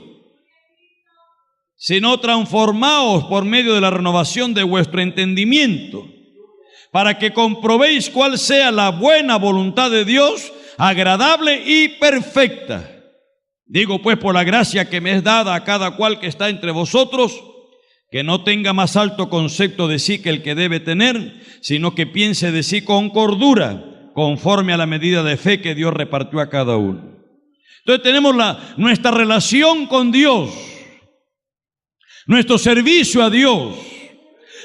sino transformaos por medio de la renovación de vuestro entendimiento, para que comprobéis cuál sea la buena voluntad de Dios, agradable y perfecta. Digo pues, por la gracia que me es dada a cada cual que está entre vosotros, que no tenga más alto concepto de sí que el que debe tener, sino que piense de sí con cordura, conforme a la medida de fe que Dios repartió a cada uno. Entonces tenemos nuestra relación con Dios, nuestro servicio a Dios,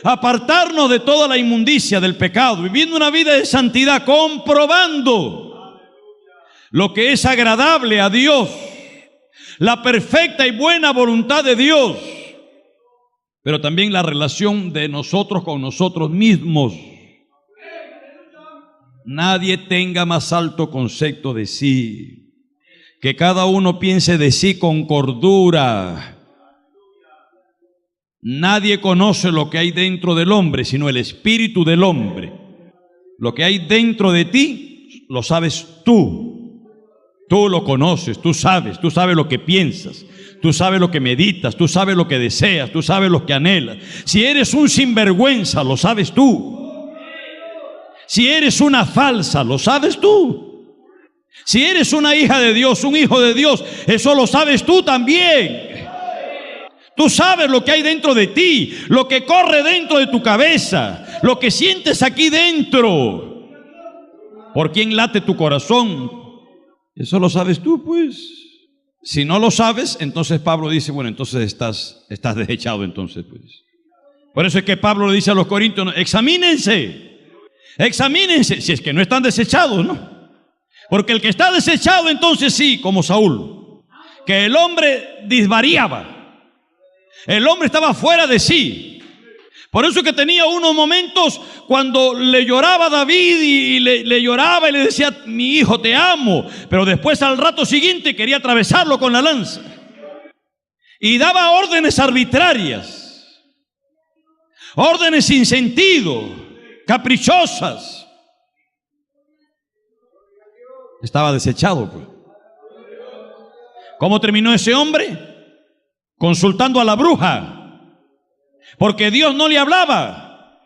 apartarnos de toda la inmundicia del pecado, viviendo una vida de santidad, comprobando lo que es agradable a Dios, la perfecta y buena voluntad de Dios, pero también la relación de nosotros con nosotros mismos. Nadie tenga más alto concepto de sí. Que cada uno piense de sí con cordura. Nadie conoce lo que hay dentro del hombre, sino el espíritu del hombre. Lo que hay dentro de ti, lo sabes tú. Tú lo conoces, tú sabes lo que piensas, tú sabes lo que meditas, tú sabes lo que deseas, tú sabes lo que anhelas. Si eres un sinvergüenza, lo sabes tú. Si eres una falsa, lo sabes tú. Si eres una hija de Dios, un hijo de Dios, eso lo sabes tú también. Tú sabes lo que hay dentro de ti, lo que corre dentro de tu cabeza, lo que sientes aquí dentro. ¿Por quién late tu corazón? Eso lo sabes tú, pues. Si no lo sabes, entonces Pablo dice, bueno, entonces estás desechado, entonces, pues. Por eso es que Pablo le dice a los corintios, examínense, si es que no están desechados, ¿no? Porque el que está desechado, entonces sí, como Saúl, que el hombre disvariaba, El hombre estaba fuera de sí. Por eso que tenía unos momentos cuando le lloraba a David y le lloraba y le decía: mi hijo, te amo. Pero después, al rato siguiente, quería atravesarlo con la lanza. Y daba órdenes arbitrarias, órdenes sin sentido, caprichosas. Estaba desechado, pues. ¿Cómo terminó ese hombre? Consultando a la bruja, porque Dios no le hablaba.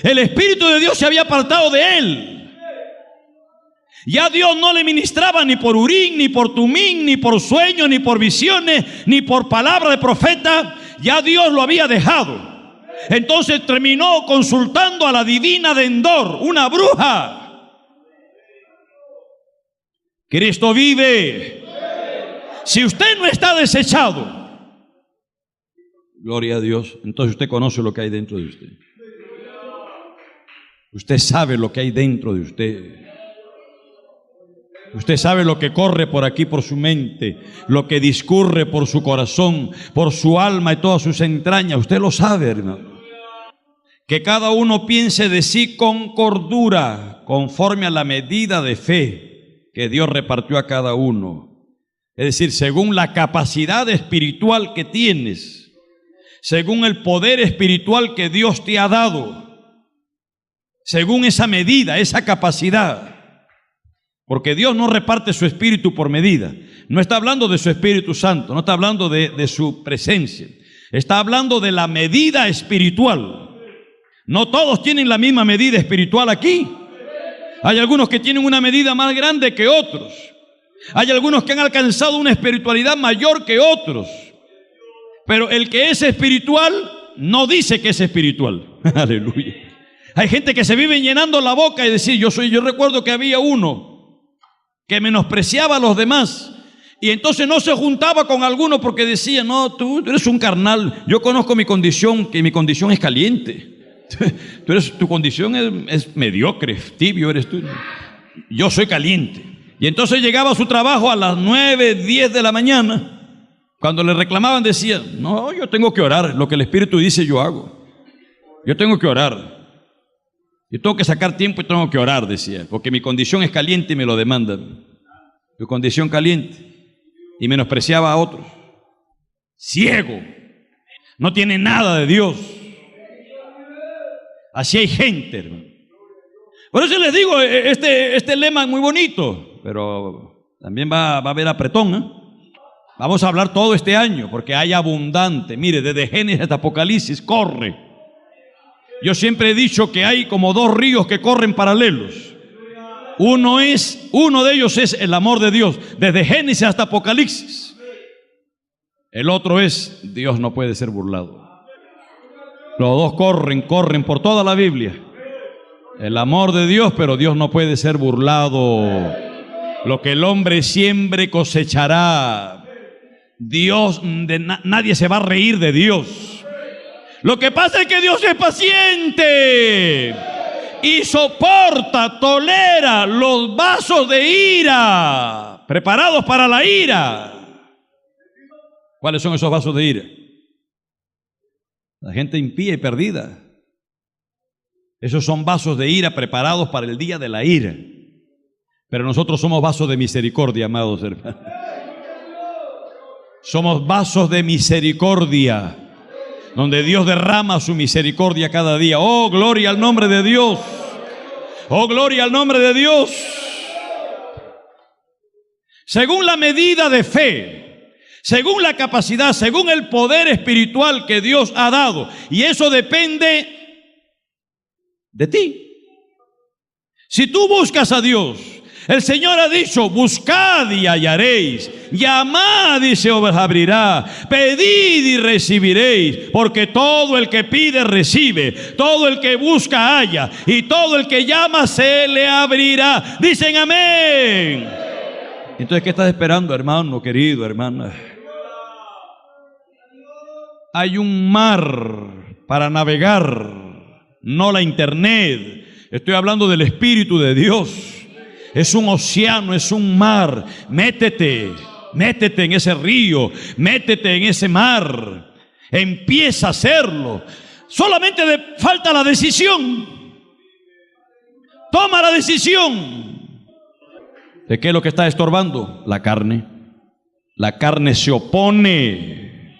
El Espíritu de Dios se había apartado de él. Ya Dios no le ministraba ni por Urín, ni por Tumín, ni por sueños, ni por visiones, ni por palabra de profeta. Ya Dios lo había dejado. Entonces terminó consultando a la divina de Endor, una bruja. Cristo vive. Si usted no está desechado, gloria a Dios, entonces usted conoce lo que hay dentro de usted. Usted sabe lo que hay dentro de usted. Usted sabe lo que corre por aquí, por su mente, lo que discurre por su corazón, por su alma y todas sus entrañas. Usted lo sabe, hermano. Que cada uno piense de sí con cordura, conforme a la medida de fe que Dios repartió a cada uno. Es decir, según la capacidad espiritual que tienes, según el poder espiritual que Dios te ha dado, según esa medida, esa capacidad. Porque Dios no reparte su espíritu por medida. No está hablando de su Espíritu Santo, no está hablando de su presencia. Está hablando de la medida espiritual. No todos tienen la misma medida espiritual aquí. Hay algunos que tienen una medida más grande que otros. Hay algunos que han alcanzado una espiritualidad mayor que otros. Pero el que es espiritual no dice que es espiritual. Aleluya. Hay gente que se vive llenando la boca y decir: yo recuerdo que había uno que menospreciaba a los demás, y entonces no se juntaba con alguno porque decía: no, tú eres un carnal, yo conozco mi condición, que mi condición es caliente. Tu condición es mediocre, tibio eres tú. Yo soy caliente. Y entonces llegaba a su trabajo a las 9, 10 de la mañana. Cuando le reclamaban decía: no, yo tengo que orar, lo que el Espíritu dice yo hago. Yo tengo que orar. Yo tengo que sacar tiempo y tengo que orar, decía, porque mi condición es caliente y me lo demandan. Tu condición caliente. Y menospreciaba a otros. Ciego. No tiene nada de Dios. Así hay gente, hermano. Por eso les digo, este lema es muy bonito, pero también va a haber apretón, ¿eh? Vamos a hablar todo este año, porque hay abundante. Mire, desde Génesis hasta Apocalipsis corre. Yo siempre he dicho que hay como dos ríos que corren paralelos. Uno de ellos es el amor de Dios, desde Génesis hasta Apocalipsis. El otro es: Dios no puede ser burlado. Los dos corren por toda la Biblia. El amor de Dios, pero Dios no puede ser burlado. Lo que el hombre siembre cosechará. Nadie se va a reír de Dios. Lo que pasa es que Dios es paciente y soporta, tolera los vasos de ira preparados para la ira. ¿Cuáles son esos vasos de ira? La gente impía y perdida. Esos son vasos de ira preparados para el día de la ira. Pero nosotros somos vasos de misericordia, amados hermanos. Somos vasos de misericordia, donde Dios derrama su misericordia cada día. Oh, gloria al nombre de Dios. Oh, gloria al nombre de Dios. Según la medida de fe, según la capacidad, según el poder espiritual que Dios ha dado. Y eso depende de ti. Si tú buscas a Dios, el Señor ha dicho: buscad y hallaréis, llamad y se os abrirá, pedid y recibiréis, porque todo el que pide recibe, todo el que busca halla, y todo el que llama se le abrirá. Dicen amén. Entonces, ¿qué estás esperando, hermano querido, hermana? Hay un mar para navegar, no la internet. Estoy hablando del Espíritu de Dios. Es un océano, es un mar. Métete en ese río, métete en ese mar. Empieza a hacerlo. Solamente falta la decisión. Toma la decisión. ¿De qué es lo que está estorbando? La carne. La carne se opone.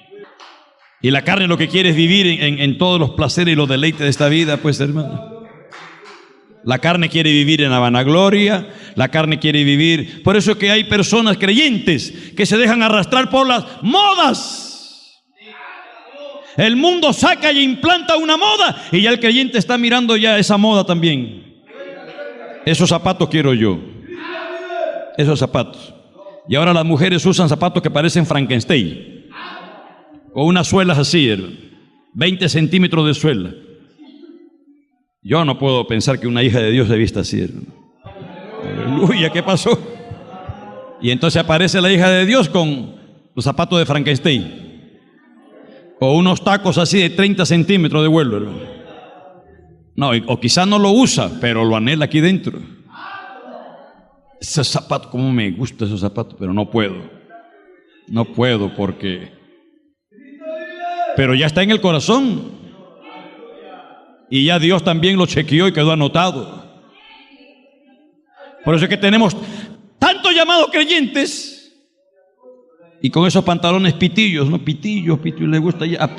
Y la carne lo que quiere es vivir en todos los placeres y los deleites de esta vida, pues, hermano. La carne quiere vivir en la vanagloria, la carne quiere vivir. Por eso es que hay personas creyentes que se dejan arrastrar por las modas. El mundo saca y implanta una moda y ya el creyente está mirando ya esa moda también. Esos zapatos quiero yo. Esos zapatos. Y ahora las mujeres usan zapatos que parecen Frankenstein. O unas suelas así, 20 centímetros de suela. Yo no puedo pensar que una hija de Dios se vista así, hermano. Aleluya, ¿qué pasó? Y entonces aparece la hija de Dios con los zapatos de Frankenstein. O unos tacos así de 30 centímetros de vuelo, hermano. No, o quizás no lo usa, pero lo anhela aquí dentro. Esos zapatos, cómo me gustan esos zapatos, pero no puedo. No puedo porque... Pero ya está en el corazón. Y ya Dios también lo chequeó y quedó anotado. Por eso es que tenemos tantos llamados creyentes y con esos pantalones pitillos, ¿no? Pitillo, le gusta ya.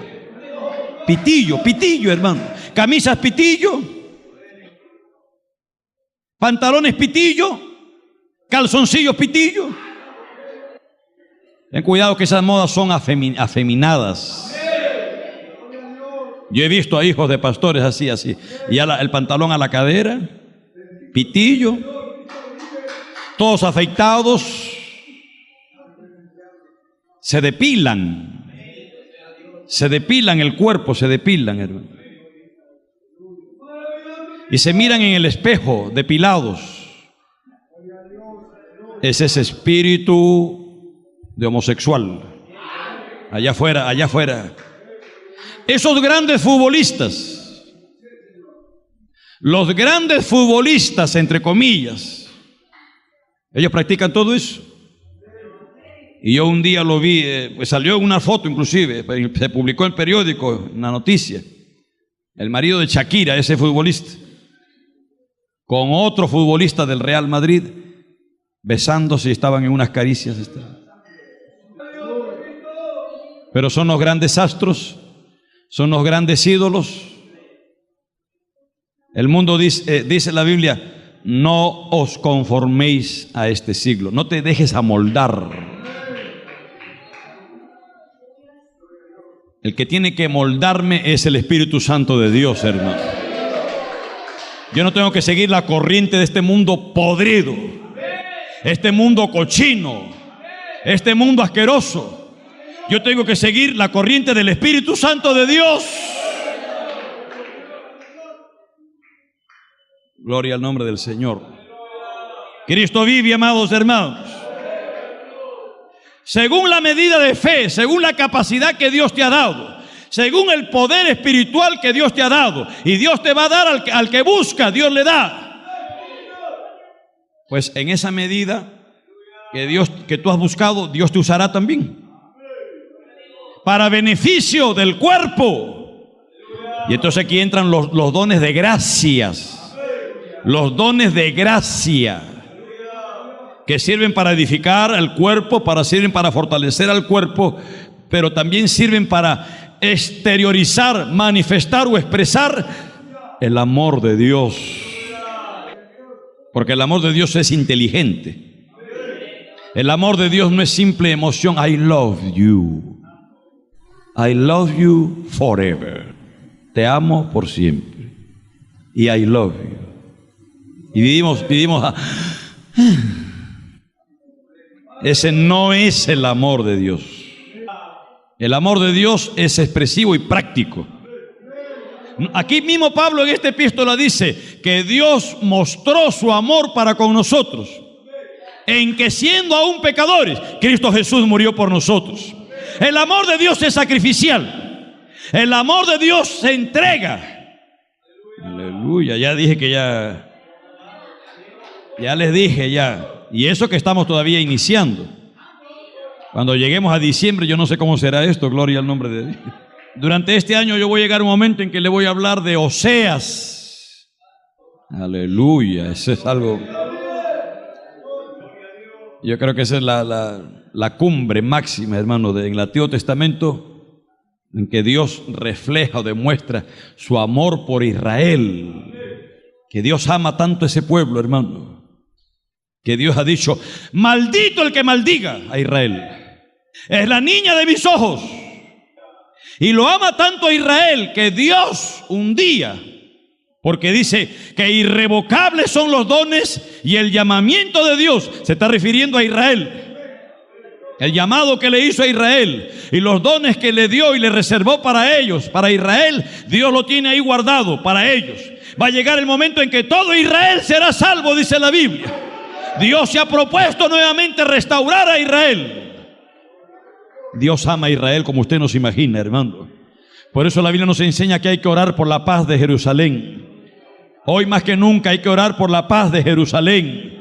Pitillo, hermano. Camisas pitillo, pantalones pitillo, calzoncillos pitillo. Ten cuidado que esas modas son afeminadas. Yo he visto a hijos de pastores así. Y el pantalón a la cadera, pitillo, todos afeitados, se depilan el cuerpo, se depilan, hermano. Y se miran en el espejo, depilados. Es ese espíritu de homosexual. Allá afuera. Esos grandes futbolistas, los grandes futbolistas, entre comillas, ellos practican todo eso. Y yo un día lo vi, pues salió una foto inclusive, se publicó en el periódico, una noticia. El marido de Shakira, ese futbolista, con otro futbolista del Real Madrid, besándose y estaban en unas caricias. Pero son los grandes astros. Son los grandes ídolos. El mundo dice la Biblia, no os conforméis a este siglo, no te dejes amoldar. El que tiene que moldarme es el Espíritu Santo de Dios, hermano. Yo no tengo que seguir la corriente de este mundo podrido, este mundo cochino, este mundo asqueroso. Yo tengo que seguir la corriente del Espíritu Santo de Dios. Gloria al nombre del Señor. Cristo vive, amados hermanos. Según la medida de fe, según la capacidad que Dios te ha dado, según el poder espiritual que Dios te ha dado, y Dios te va a dar al que busca, Dios le da. Pues en esa medida que tú has buscado, Dios te usará también. Para beneficio del cuerpo. Y entonces aquí entran los dones de gracias. Los dones de gracia que sirven para edificar al cuerpo, sirven para fortalecer al cuerpo, pero también sirven para exteriorizar, manifestar o expresar el amor de Dios. Porque el amor de Dios es inteligente. El amor de Dios no es simple emoción. I love you. I love you forever. Te amo por siempre. Y I love you. Y vivimos ese no es el amor de Dios. El amor de Dios es expresivo y práctico. Aquí mismo Pablo en esta epístola dice que Dios mostró su amor para con nosotros, en que siendo aún pecadores, Cristo Jesús murió por nosotros. El amor de Dios es sacrificial. El amor de Dios se entrega. Aleluya, ya dije que ya les dije ya. Y eso que estamos todavía iniciando. Cuando lleguemos a diciembre, yo no sé cómo será esto, gloria al nombre de Dios. Durante este año yo voy a llegar a un momento en que le voy a hablar de Oseas. Aleluya, eso es algo. Yo creo que esa es la cumbre máxima, hermano, en el Antiguo Testamento, en que Dios refleja o demuestra su amor por Israel. Que Dios ama tanto a ese pueblo, hermano, que Dios ha dicho: maldito el que maldiga a Israel. Es la niña de mis ojos. Y lo ama tanto a Israel que Dios un día, porque dice que irrevocables son los dones y el llamamiento de Dios, se está refiriendo a Israel. El llamado que le hizo a Israel y los dones que le dio y le reservó para ellos, para Israel, Dios lo tiene ahí guardado para ellos. Va a llegar el momento en que todo Israel será salvo, dice la Biblia. Dios se ha propuesto nuevamente restaurar a Israel. Dios ama a Israel como usted no se imagina, hermano. Por eso la Biblia nos enseña que hay que orar por la paz de Jerusalén. Hoy más que nunca hay que orar por la paz de Jerusalén.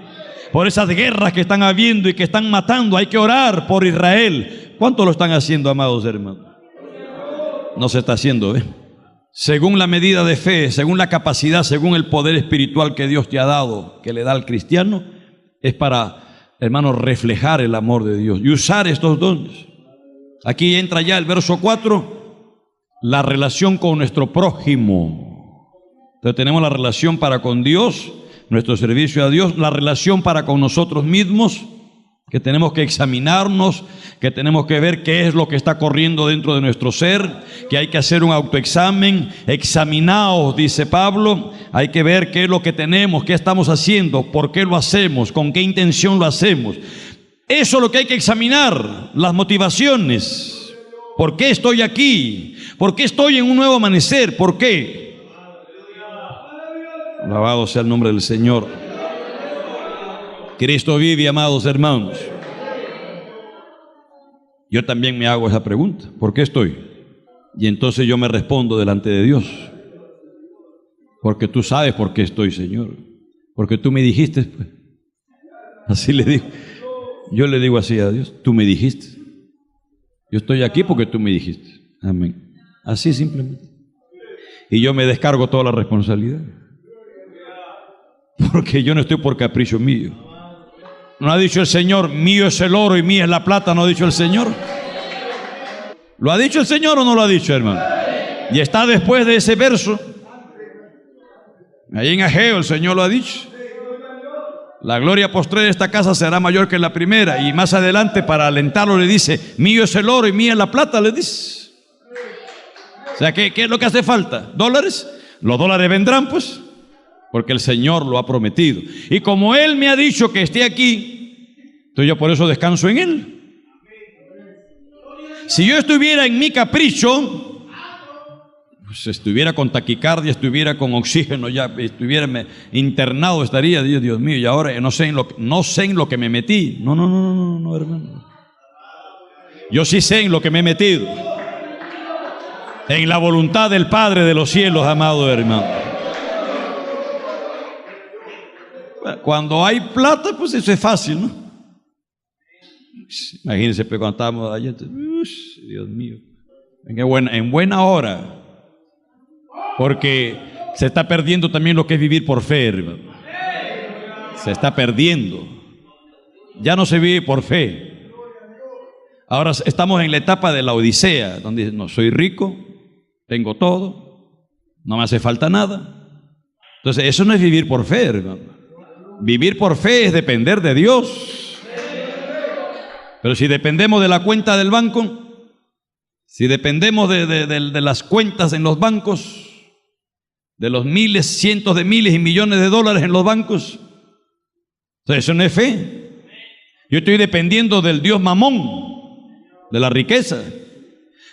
Por esas guerras que están habiendo y que están matando, hay que orar por Israel. ¿Cuánto lo están haciendo, amados hermanos? No se está haciendo, ¿eh? Según la medida de fe, según la capacidad, según el poder espiritual que Dios te ha dado, que le da al cristiano, es para, hermanos, reflejar el amor de Dios y usar estos dones. Aquí entra ya el verso 4, la relación con nuestro prójimo. Entonces tenemos la relación para con Dios, nuestro servicio a Dios, la relación para con nosotros mismos, que tenemos que examinarnos, que tenemos que ver qué es lo que está corriendo dentro de nuestro ser, que hay que hacer un autoexamen. Examinaos, dice Pablo, hay que ver qué es lo que tenemos, qué estamos haciendo, por qué lo hacemos, con qué intención lo hacemos. Eso es lo que hay que examinar, las motivaciones. ¿Por qué estoy aquí? ¿Por qué estoy en un nuevo amanecer? ¿Por qué? Alabado sea el nombre del Señor. Cristo vive, amados hermanos. Yo también me hago esa pregunta: ¿por qué estoy? Y entonces yo me respondo delante de Dios: porque tú sabes por qué estoy, Señor. Porque tú me dijiste, pues. Así le digo. Yo le digo así a Dios: tú me dijiste. Yo estoy aquí porque tú me dijiste. Amén. Así simplemente. Y yo me descargo toda la responsabilidad. Porque yo no estoy por capricho mío. ¿No ha dicho el Señor: mío es el oro y mía es la plata? ¿No ha dicho el Señor? ¿Lo ha dicho el Señor o no lo ha dicho, hermano? Y está después de ese verso. Ahí en Ageo el Señor lo ha dicho: la gloria postrera de esta casa será mayor que la primera. Y más adelante, para alentarlo, le dice: mío es el oro y mía es la plata, le dice. O sea, ¿qué es lo que hace falta? ¿Dólares? Los dólares vendrán, pues, porque el Señor lo ha prometido. Y como Él me ha dicho que esté aquí, entonces yo por eso descanso en Él. Si yo estuviera en mi capricho, pues estuviera con taquicardia, estuviera con oxígeno, ya estuviera internado, estaría, Dios mío, y ahora no sé en lo que me metí. No, hermano. Yo sí sé en lo que me he metido. En la voluntad del Padre de los cielos, amado hermano. Cuando hay plata, pues eso es fácil, ¿no? Imagínense, cuando estábamos allá, Dios mío, en buena hora. Porque se está perdiendo también lo que es vivir por fe, hermano. Se está perdiendo. Ya no se vive por fe. Ahora estamos en la etapa de la odisea, donde no soy rico, tengo todo, no me hace falta nada. Entonces eso no es vivir por fe, hermano. Vivir por fe es depender de Dios. Pero si dependemos de la cuenta del banco, si dependemos de las cuentas en los bancos, de los miles, cientos de miles y millones de dólares en los bancos, entonces eso no es fe. Yo estoy dependiendo del Dios Mamón, de la riqueza,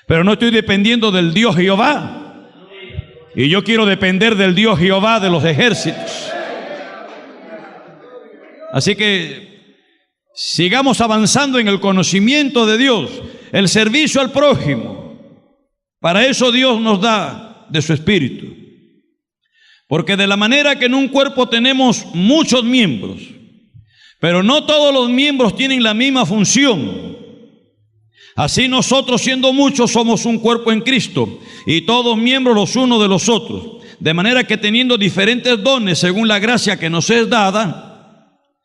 pero no estoy dependiendo del Dios Jehová. Y yo quiero depender del Dios Jehová de los ejércitos. Así que sigamos avanzando en el conocimiento de Dios, el servicio al prójimo. Para eso Dios nos da de su Espíritu. Porque de la manera que en un cuerpo tenemos muchos miembros, pero no todos los miembros tienen la misma función. Así nosotros, siendo muchos, somos un cuerpo en Cristo, y todos miembros los unos de los otros. De manera que teniendo diferentes dones según la gracia que nos es dada,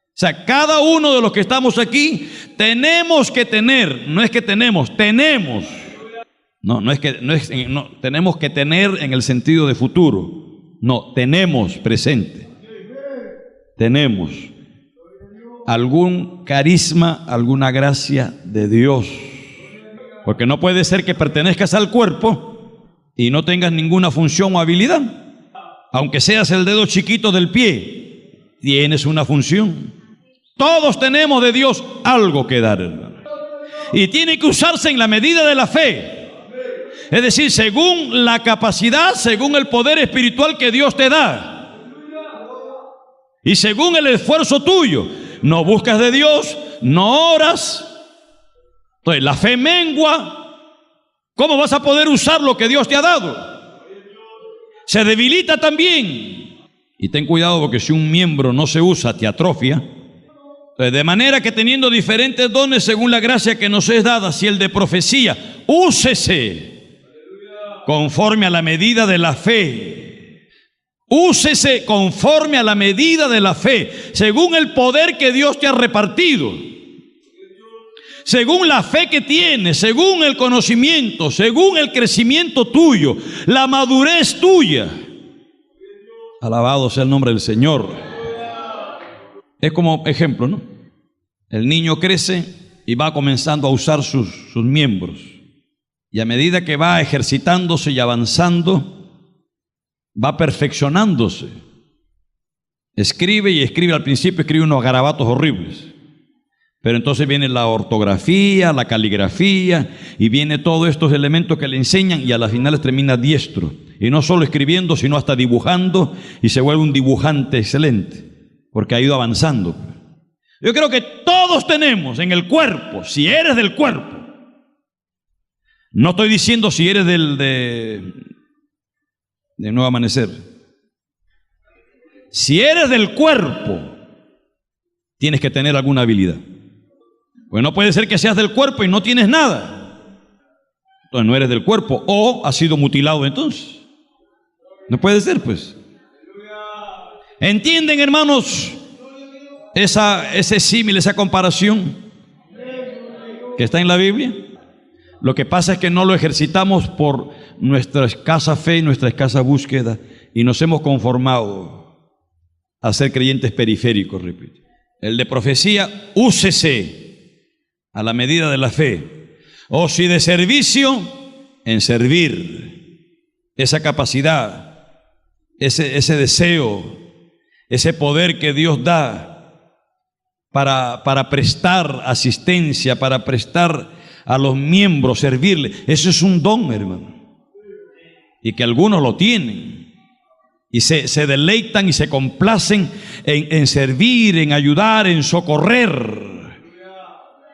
o sea, cada uno de los que estamos aquí tenemos que tener, no es que tenemos, tenemos. No, tenemos que tener en el sentido de futuro. No, tenemos presente. Tenemos algún carisma, alguna gracia de Dios. Porque no puede ser que pertenezcas al cuerpo y no tengas ninguna función o habilidad. Aunque seas el dedo chiquito del pie, tienes una función. Todos tenemos de Dios algo que dar, hermano. Y tiene que usarse en la medida de la fe. Es decir, según la capacidad, según el poder espiritual que Dios te da. Y según el esfuerzo tuyo. No buscas de Dios, no oras. Entonces la fe mengua. ¿Cómo vas a poder usar lo que Dios te ha dado? Se debilita también. Y ten cuidado, porque si un miembro no se usa, te atrofia. Entonces, de manera que teniendo diferentes dones según la gracia que nos es dada, si el de profecía, úsese conforme a la medida de la fe. Úsese conforme a la medida de la fe, según el poder que Dios te ha repartido. Según la fe que tienes, según el conocimiento, según el crecimiento tuyo, la madurez tuya. Alabado sea el nombre del Señor. Es como ejemplo, ¿no? El niño crece y va comenzando a usar sus miembros. Y a medida que va ejercitándose y avanzando, va perfeccionándose. Escribe y escribe, al principio escribe unos garabatos horribles. Pero entonces viene la ortografía, la caligrafía, y viene todos estos elementos que le enseñan, y a las finales termina diestro. Y no solo escribiendo, sino hasta dibujando, y se vuelve un dibujante excelente, porque ha ido avanzando. Yo creo que todos tenemos en el cuerpo, si eres del cuerpo. No estoy diciendo si eres de Nuevo Amanecer. Si eres del cuerpo, tienes que tener alguna habilidad. Pues no puede ser que seas del cuerpo y no tienes nada. Entonces no eres del cuerpo, o has sido mutilado entonces. No puede ser, pues. ¿Entienden, hermanos, ese símil, esa comparación que está en la Biblia? Lo que pasa es que no lo ejercitamos por nuestra escasa fe y nuestra escasa búsqueda, y nos hemos conformado a ser creyentes periféricos, repito. El de profecía, úsese a la medida de la fe. O si de servicio, en servir. Esa capacidad, ese deseo, ese poder que Dios da para prestar asistencia, para prestar a los miembros, servirle. Eso es un don, hermano. Y que algunos lo tienen. Y se deleitan y se complacen en servir, en ayudar, en socorrer.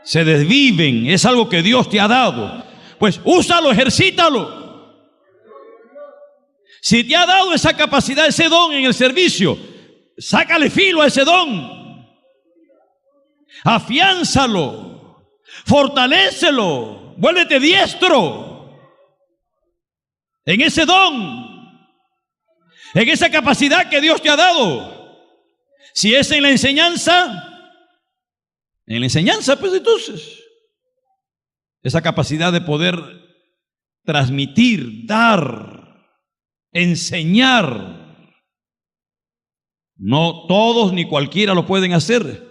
Se desviven. Es algo que Dios te ha dado. Pues úsalo, ejercítalo. Si te ha dado esa capacidad, ese don en el servicio, sácale filo a ese don. Afiánzalo. Fortalécelo. Vuélvete diestro en ese don, en esa capacidad que Dios te ha dado. Si es en la enseñanza, pues entonces, esa capacidad de poder transmitir, dar, enseñar. No todos ni cualquiera lo pueden hacer.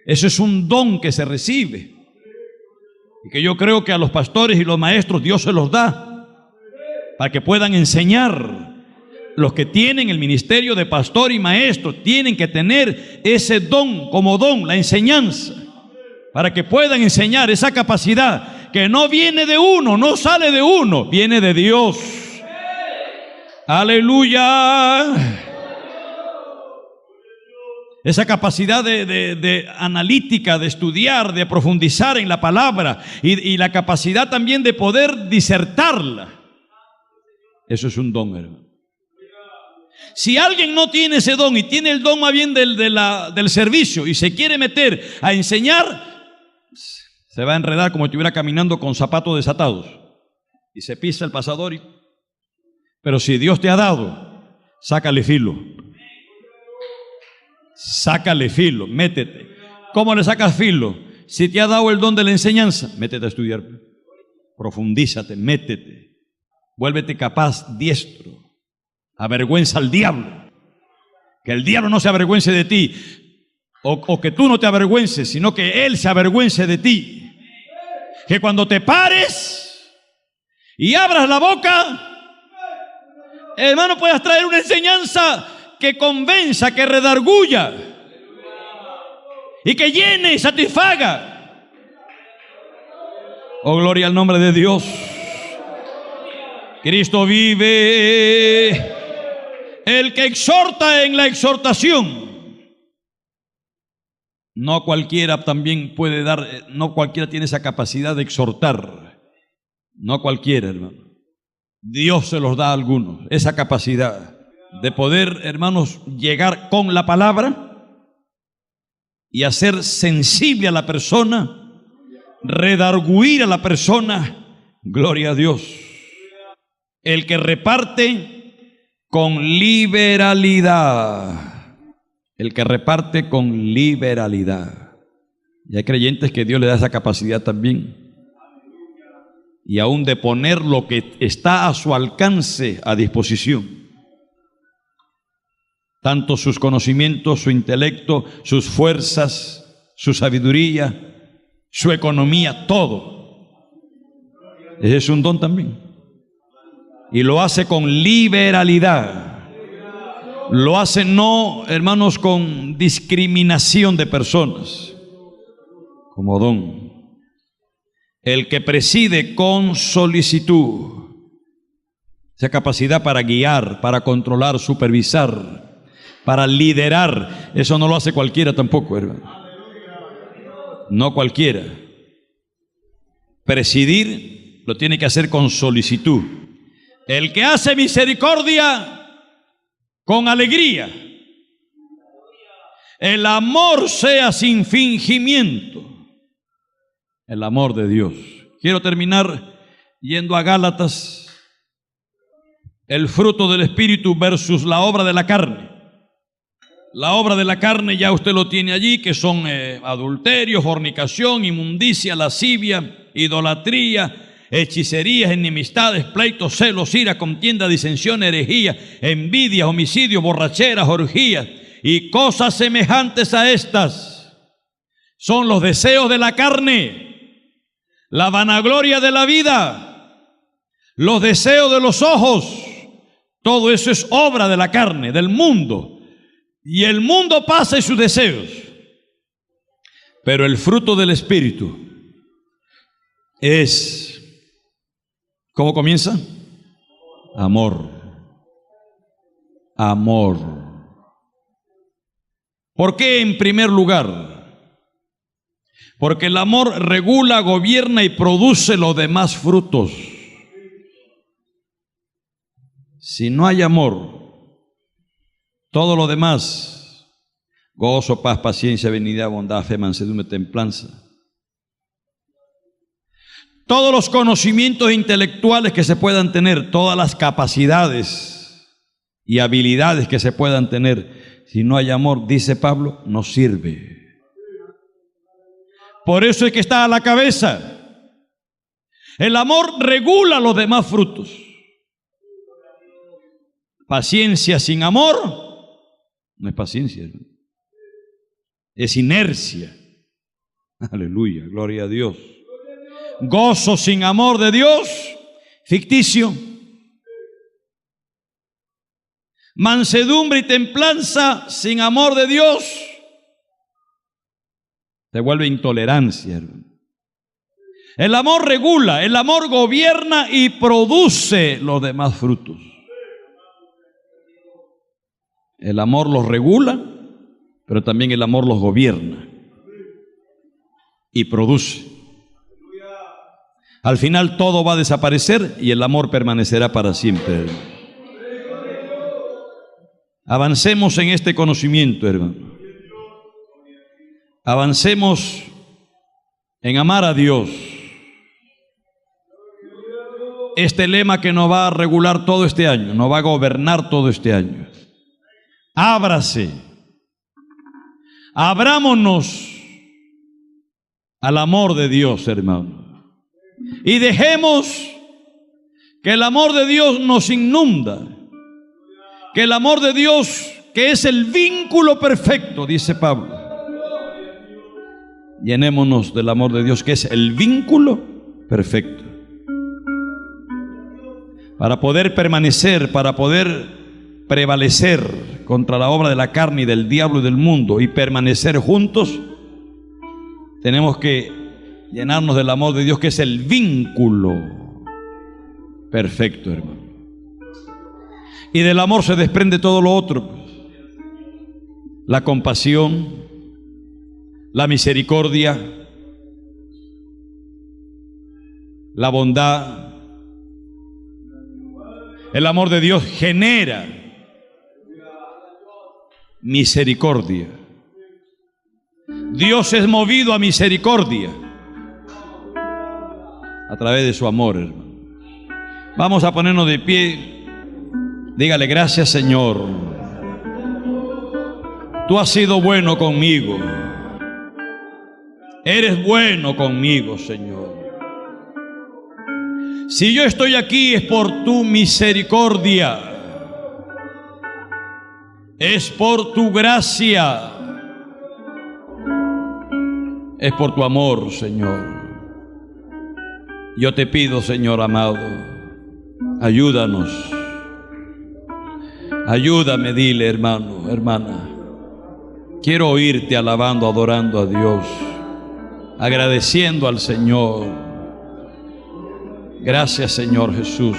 Eso es un don que se recibe. Y que yo creo que a los pastores y los maestros Dios se los da para que puedan enseñar. Los que tienen el ministerio de pastor y maestro tienen que tener ese don como don, la enseñanza, para que puedan enseñar. Esa capacidad que no viene de uno, no sale de uno, viene de Dios. Aleluya. Esa capacidad de analítica, de estudiar, de profundizar en la palabra, y la capacidad también de poder disertarla. Eso es un don, hermano. Si alguien no tiene ese don y tiene el don más bien del servicio y se quiere meter a enseñar, se va a enredar como si estuviera caminando con zapatos desatados y se pisa el pasador. Pero si Dios te ha dado, sácale filo. Sácale filo, métete. ¿Cómo le sacas filo? Si te ha dado el don de la enseñanza, métete a estudiar. Profundízate, métete. Vuélvete capaz, diestro. Avergüenza al diablo. Que el diablo no se avergüence de ti. O que tú no te avergüences, sino que él se avergüence de ti. Que cuando te pares y abras la boca, hermano, puedas traer una enseñanza que convenza, que redarguya y que llene y satisfaga. Oh, gloria al nombre de Dios. Cristo vive, el que exhorta en la exhortación. No cualquiera también puede dar, no cualquiera tiene esa capacidad de exhortar. No cualquiera, hermano. Dios se los da a algunos, esa capacidad de poder, hermanos, llegar con la palabra y hacer sensible a la persona, redarguir a la persona. Gloria a Dios. El que reparte con liberalidad. El que reparte con liberalidad. Y hay creyentes que Dios le da esa capacidad también. Y aún de poner lo que está a su alcance a disposición. Tanto sus conocimientos, su intelecto, sus fuerzas, su sabiduría, su economía, todo. Ese es un don también. Y lo hace con liberalidad. Lo hace no, hermanos, con discriminación de personas, como don. El que preside con solicitud, esa capacidad para guiar, para controlar, supervisar, para liderar, eso no lo hace cualquiera tampoco, hermano. No cualquiera. Presidir lo tiene que hacer con solicitud. El que hace misericordia con alegría. El amor sea sin fingimiento. El amor de Dios. Quiero terminar yendo a Gálatas. El fruto del Espíritu versus la obra de la carne. La obra de la carne ya usted lo tiene allí, que son adulterio, fornicación, inmundicia, lascivia, idolatría, hechicerías, enemistades, pleitos, celos, ira, contienda, disensión, herejía, envidia, homicidio, borracheras, orgías y cosas semejantes a estas. Son los deseos de la carne, la vanagloria de la vida, los deseos de los ojos. Todo eso es obra de la carne, del mundo. Y el mundo pasa y sus deseos. Pero el fruto del Espíritu es... ¿Cómo comienza? Amor. Amor. ¿Por qué en primer lugar? Porque el amor regula, gobierna y produce los demás frutos. Si no hay amor, todo lo demás, gozo, paz, paciencia, benignidad, bondad, fe, mansedumbre, templanza, todos los conocimientos intelectuales que se puedan tener, todas las capacidades y habilidades que se puedan tener, si no hay amor, dice Pablo, no sirve. Por eso es que está a la cabeza. El amor regula los demás frutos. Paciencia sin amor no es paciencia, es inercia. Aleluya, gloria a Dios. Gozo sin amor de Dios, ficticio. Mansedumbre y templanza sin amor de Dios, te vuelve intolerancia. El amor regula, el amor gobierna y produce los demás frutos. El amor los regula, pero también el amor los gobierna y produce. Al final todo va a desaparecer y el amor permanecerá para siempre. Avancemos en este conocimiento, hermano. Avancemos en amar a Dios. Este lema que nos va a regular todo este año, nos va a gobernar todo este año. Ábrase, abrámonos al amor de Dios, hermano, y dejemos que el amor de Dios nos inunda, que el amor de Dios, que es el vínculo perfecto, dice Pablo, llenémonos del amor de Dios, que es el vínculo perfecto, para poder permanecer, para poder prevalecer contra la obra de la carne y del diablo y del mundo y permanecer juntos. Tenemos que llenarnos del amor de Dios, que es el vínculo perfecto, hermano. Y del amor se desprende todo lo otro: la compasión, la misericordia, la bondad. El amor de Dios genera misericordia. Dios es movido a misericordia a través de su amor, hermano. Vamos a ponernos de pie. Dígale: gracias, Señor. Tú has sido bueno conmigo. Eres bueno conmigo, Señor. Si yo estoy aquí es por tu misericordia, es por tu gracia, es por tu amor, Señor. Yo te pido, Señor amado, ayúdanos. Ayúdame, dile, hermano, hermana. Quiero oírte alabando, adorando a Dios, agradeciendo al Señor. Gracias, Señor Jesús,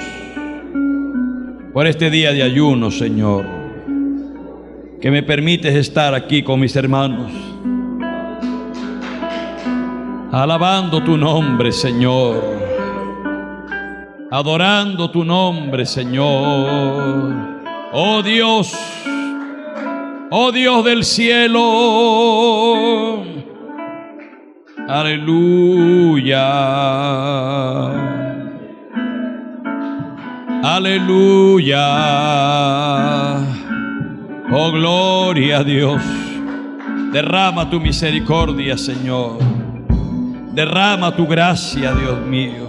por este día de ayuno, Señor, que me permites estar aquí con mis hermanos, alabando tu nombre, Señor, adorando tu nombre, Señor. Oh Dios del cielo, aleluya. Aleluya. Oh, gloria a Dios. Derrama tu misericordia, Señor. Derrama tu gracia, Dios mío.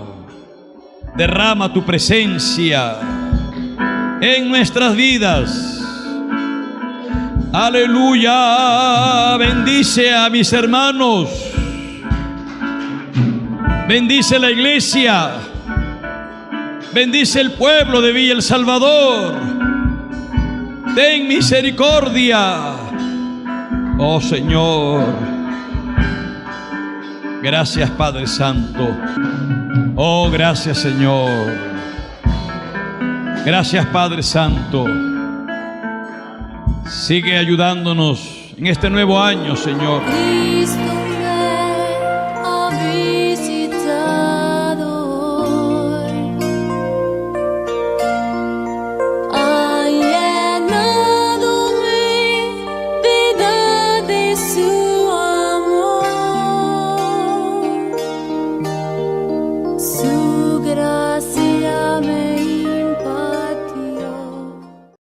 Derrama tu presencia en nuestras vidas. Aleluya. Bendice a mis hermanos. Bendice la iglesia. Bendice el pueblo de Villa El Salvador. Ten misericordia, oh Señor. Gracias, Padre Santo. Oh, gracias, Señor. Gracias, Padre Santo. Sigue ayudándonos en este nuevo año, Señor.